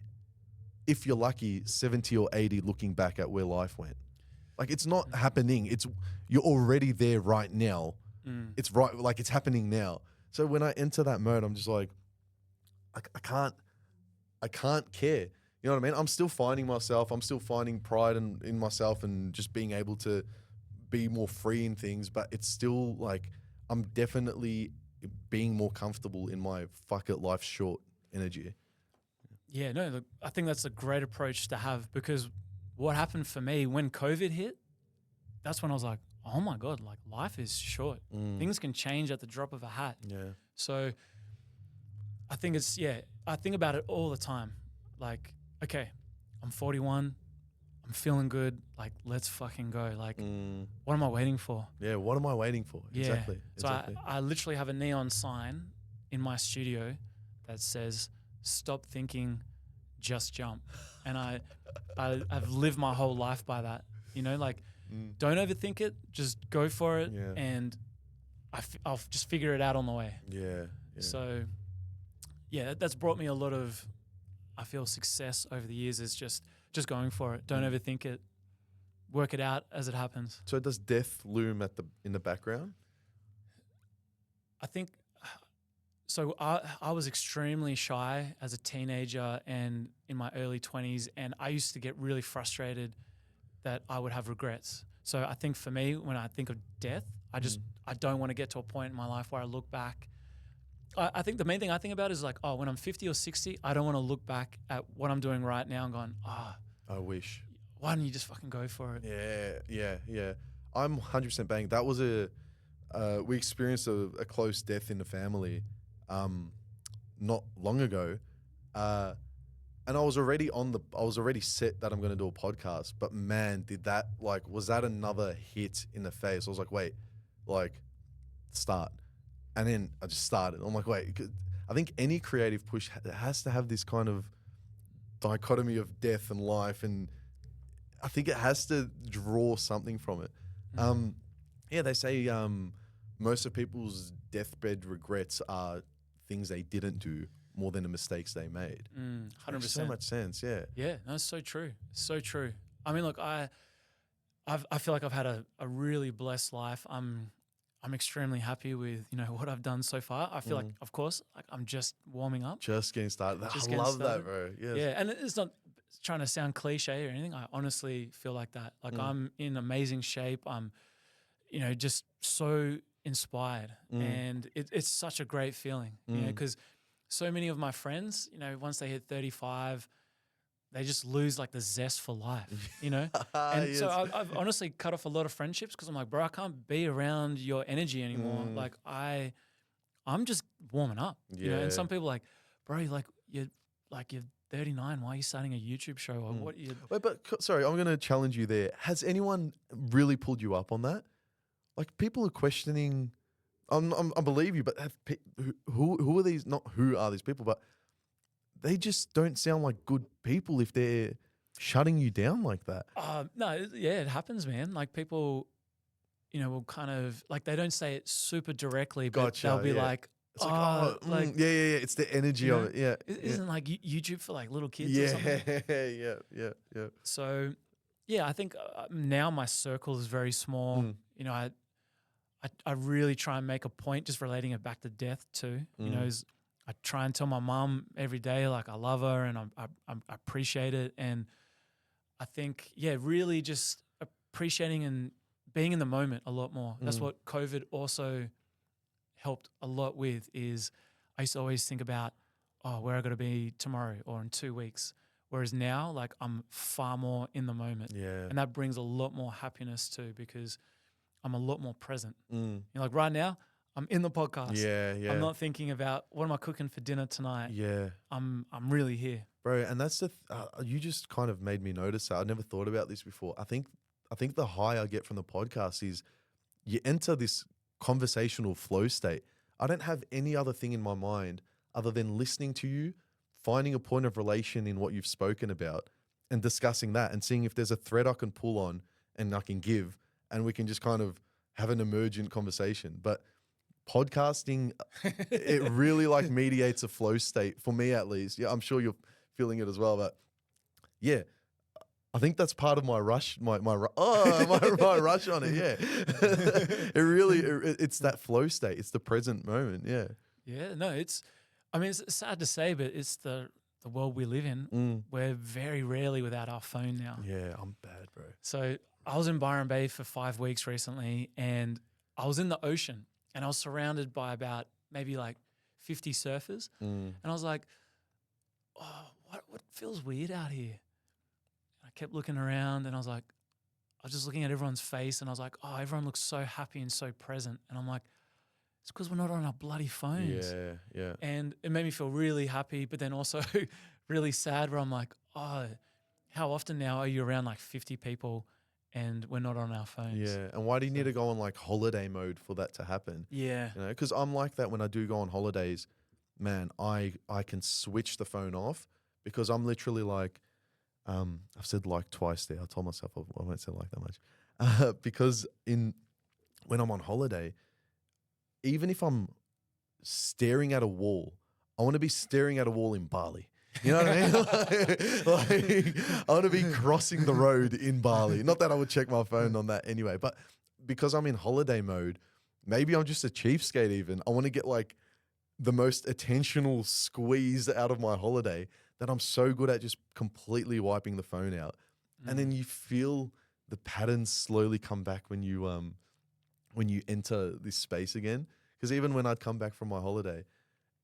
if you're lucky, 70 or 80 looking back at where life went. Like it's not happening. You're already there right now. It's right, like it's happening now. So when I enter that mode, I'm just like, I can't care. You know what I mean? I'm still finding myself. I'm still finding pride in myself and just being able to be more free in things. But it's still like I'm definitely being more comfortable in my fuck it, life's short energy. yeah. No, look, I think that's a great approach to have because what happened for me when COVID hit, that's when I was like, oh my God, like life is short. Things can change at the drop of a hat. Yeah. So I think I think about it all the time. Like, okay, I'm 41. I'm feeling good. Like, let's fucking go. Like, what am I waiting for? Yeah. What am I waiting for? Yeah. Exactly. So Exactly. I literally have a neon sign in my studio that says, stop thinking, just jump. And I've lived my whole life by that. You know, like, don't overthink it. Just go for it. Yeah. And I'll just figure it out on the way. Yeah. Yeah. So, yeah, that's brought me a lot of, I feel, success over the years is just going for it. Don't overthink it. Work it out as it happens. So does death loom in the background? I think, so I was extremely shy as a teenager and in my early 20s, and I used to get really frustrated that I would have regrets. So I think for me, when I think of death, I don't want to get to a point in my life where I look back. I think the main thing I think about is like, oh, when I'm 50 or 60, I don't want to look back at what I'm doing right now and going, I wish. why don't you just fucking go for it? Yeah. I'm 100% bang. That was we experienced a close death in the family not long ago. And I was already set that I'm going to do a podcast, but man, was that another hit in the face? I was like, wait, like start. And then I just started. I'm like, wait, I think any creative push has to have this kind of dichotomy of death and life. And I think it has to draw something from it. Yeah, they say most of people's deathbed regrets are things they didn't do more than the mistakes they made. 100%. Makes so much sense, yeah. Yeah, that's so true. So true. I mean, look, I feel like I've had a really blessed life. I'm extremely happy with, what I've done so far. I feel like, of course, like I'm just warming up. Just getting started. Just I getting love started. that, bro. Yes. Yeah, and it's not trying to sound cliche or anything. I honestly feel like that. Like I'm in amazing shape. I'm, just so inspired. And it's such a great feeling, because so many of my friends, once they hit 35, they just lose like the zest for life, And Yes. so I've honestly cut off a lot of friendships because I'm like, bro, I can't be around your energy anymore. Like I'm just warming up, And some people are like, bro, you're 39. Why are you starting a YouTube show? Or what? Wait, sorry, I'm going to challenge you there. Has anyone really pulled you up on that? Like people are questioning. I believe you, but who are these? Not who are these people, but they just don't sound like good people if they're shutting you down like that. No, yeah, it happens, man. Like people, will kind of like they don't say it super directly, but Gotcha, they'll be yeah. like, It's yeah. It's the energy of it. Yeah, isn't like YouTube for like little kids yeah, or something? yeah. So, yeah, I think now my circle is very small. I really try and make a point just relating it back to death too. Is I try and tell my mum every day, like I love her and I appreciate it. And I think, yeah, really just appreciating and being in the moment a lot more. That's what COVID also helped a lot with is I used to always think about, oh, where I got to be tomorrow or in 2 weeks. Whereas now, like I'm far more in the moment. Yeah. And that brings a lot more happiness too because I'm a lot more present. Mm. You know, like right now, I'm in the podcast. Yeah, yeah. I'm not thinking about what am I cooking for dinner tonight. Yeah. I'm really here. Bro, and that's you just kind of made me notice that. I never thought about this before. I think the high I get from the podcast is you enter this conversational flow state. I don't have any other thing in my mind other than listening to you, finding a point of relation in what you've spoken about and discussing that and seeing if there's a thread I can pull on and I can give and we can just kind of have an emergent conversation. But podcasting, it really like mediates a flow state for me at least. Yeah, I'm sure you're feeling it as well, but yeah, I think that's part of my rush, my rush on it. Yeah, it's that flow state. It's the present moment. Yeah. Yeah, no, it's sad to say, but it's the world we live in. We're very rarely without our phone now. Yeah, I'm bad, bro. So I was in Byron Bay for 5 weeks recently and I was in the ocean and I was surrounded by about maybe like 50 surfers. And I was like, oh, what feels weird out here? I kept looking around and I was just looking at everyone's face and I was like, oh, everyone looks so happy and so present. And I'm like, it's because we're not on our bloody phones. Yeah, yeah. And it made me feel really happy, but then also really sad where I'm like, oh, how often now are you around like 50 people and we're not on our phones? Yeah, and why do you need to go on like holiday mode for that to happen? Yeah. You know, because I'm like that when I do go on holidays, man, I can switch the phone off because I'm literally like, I've said like twice there. I told myself I won't say like that much. Because when I'm on holiday, even if I'm staring at a wall, I want to be staring at a wall in Bali. You know what I mean? like, I want to be crossing the road in Bali. Not that I would check my phone on that anyway, but because I'm in holiday mode, maybe I'm just a cheapskate even. I want to get like the most attentional squeeze out of my holiday that I'm so good at just completely wiping the phone out. And then you feel the patterns slowly come back when you enter this space again. Because even when I'd come back from my holiday,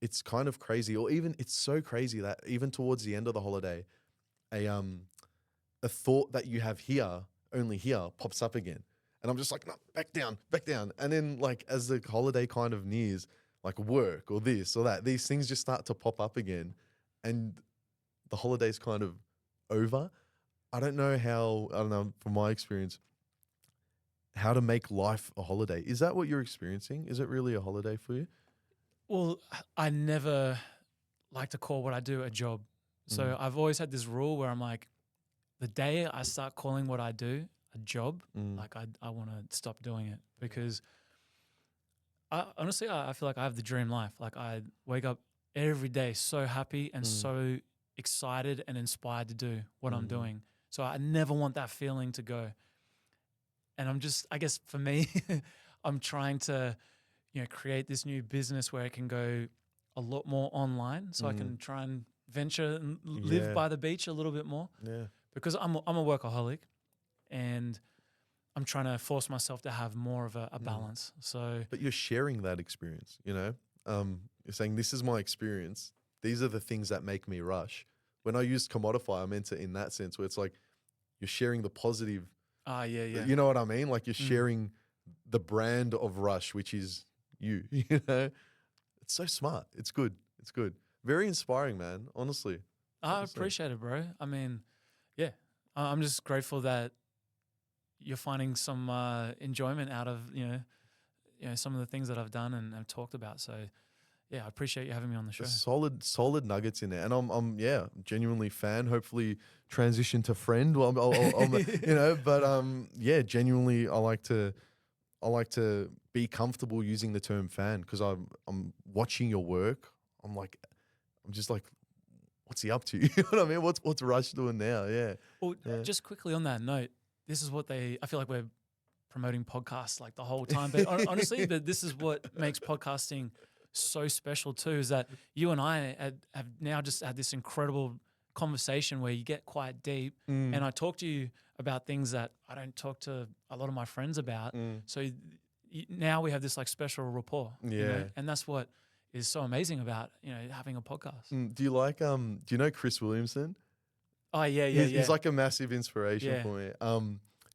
it's kind of crazy, or even it's so crazy that even towards the end of the holiday, a thought that you have here, only here, pops up again. And I'm just like, no, back down. And then like as the holiday kind of nears, like work or this or that, these things just start to pop up again. And the holiday's kind of over. I don't know from my experience, how to make life a holiday. Is that what you're experiencing? Is it really a holiday for you? Well, I never like to call what I do a job. So I've always had this rule where I'm like, the day I start calling what I do a job, like I want to stop doing it because honestly, I feel like I have the dream life. Like I wake up every day so happy and so excited and inspired to do what I'm doing. So I never want that feeling to go. And I guess for me, I'm trying to, create this new business where it can go a lot more online so I can try and venture and live by the beach a little bit more. Yeah. Because I'm a workaholic and I'm trying to force myself to have more of a balance. So, but you're sharing that experience, You're saying, this is my experience. These are the things that make me rush. When I used commodify, I meant it in that sense where it's like you're sharing the positive. yeah. You know what I mean? Like you're sharing the brand of rush, which is you, It's so smart. It's good. Very inspiring, man. Honestly. I appreciate it, bro. I mean, yeah, I'm just grateful that you're finding some enjoyment out of, some of the things that I've done and have talked about. So yeah, I appreciate you having me on the show. Solid nuggets in there. And I'm genuinely fan, hopefully transition to friend. Well, genuinely I like to be comfortable using the term fan because I'm watching your work. I'm just like, what's he up to? You know what I mean? What's Rush doing now? Yeah. Well, just quickly on that note, this is what I feel like we're promoting podcasts like the whole time, but honestly, this is what makes podcasting so special too is that you and I have now just had this incredible conversation where you get quite deep, and I talk to you about things that I don't talk to a lot of my friends about. So now we have this like special rapport, you know? And that's what is so amazing about, you know, having a podcast. Do you like do you know Chris Williamson? Oh yeah, He's like a massive inspiration Yeah. for me.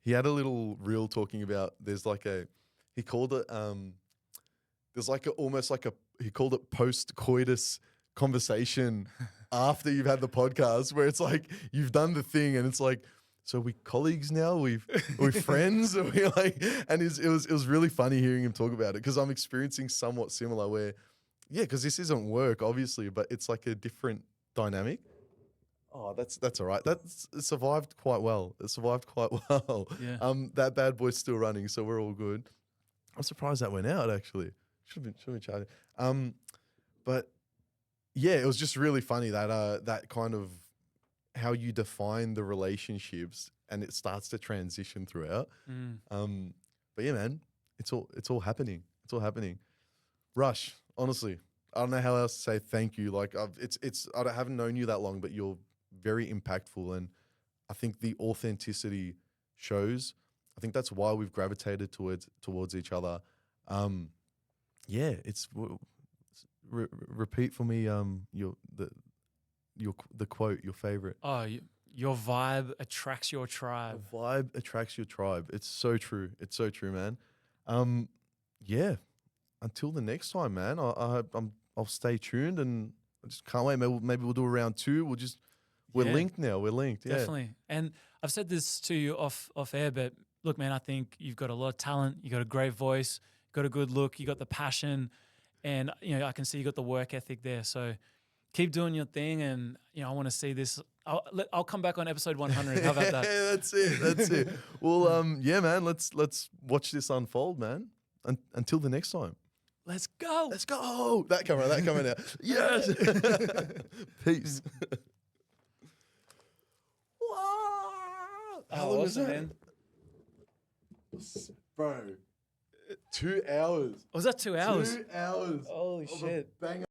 He had a little reel talking about there's like a he called it there's like a almost like a he called it post coitus conversation after you've had the podcast where it's like you've done the thing and it's like, so we colleagues now, we're friends, and we like, and it was really funny hearing him talk about it because I'm experiencing somewhat similar where, yeah, because this isn't work obviously, but it's like a different dynamic. Oh, that's all right. It survived quite well. It survived quite well. Yeah. That bad boy's still running, so we're all good. I'm surprised that went out actually. Should have been charging. But yeah, it was just really funny that that kind of how you define the relationships and it starts to transition throughout. But yeah, man, it's all happening. It's all happening. Rush, honestly, I don't know how else to say thank you. Like I haven't known you that long, but you're very impactful, and I think the authenticity shows. I think that's why we've gravitated towards each other. Yeah, repeat for me the quote, your favorite. Oh, your vibe attracts your tribe. The vibe attracts your tribe. It's so true. It's so true, man. Yeah. Until the next time, man. I'll stay tuned, and I just can't wait. Maybe we'll do a round 2. We're linked now. We're linked. Yeah. Definitely. And I've said this to you off air, but look, man, I think you've got a lot of talent. You got a great voice. You got a good look. You got the passion, and you know I can see you got the work ethic there. So keep doing your thing, and you know I want to see this. I'll come back on episode 100. How about that? That's it. Well, yeah, man. Let's watch this unfold, man. Until the next time. Let's go. Let's go. That camera now. Yes. Peace. How long was that? Man. Bro, 2 hours. Was that 2 hours? 2 hours. Holy of a shit. banger.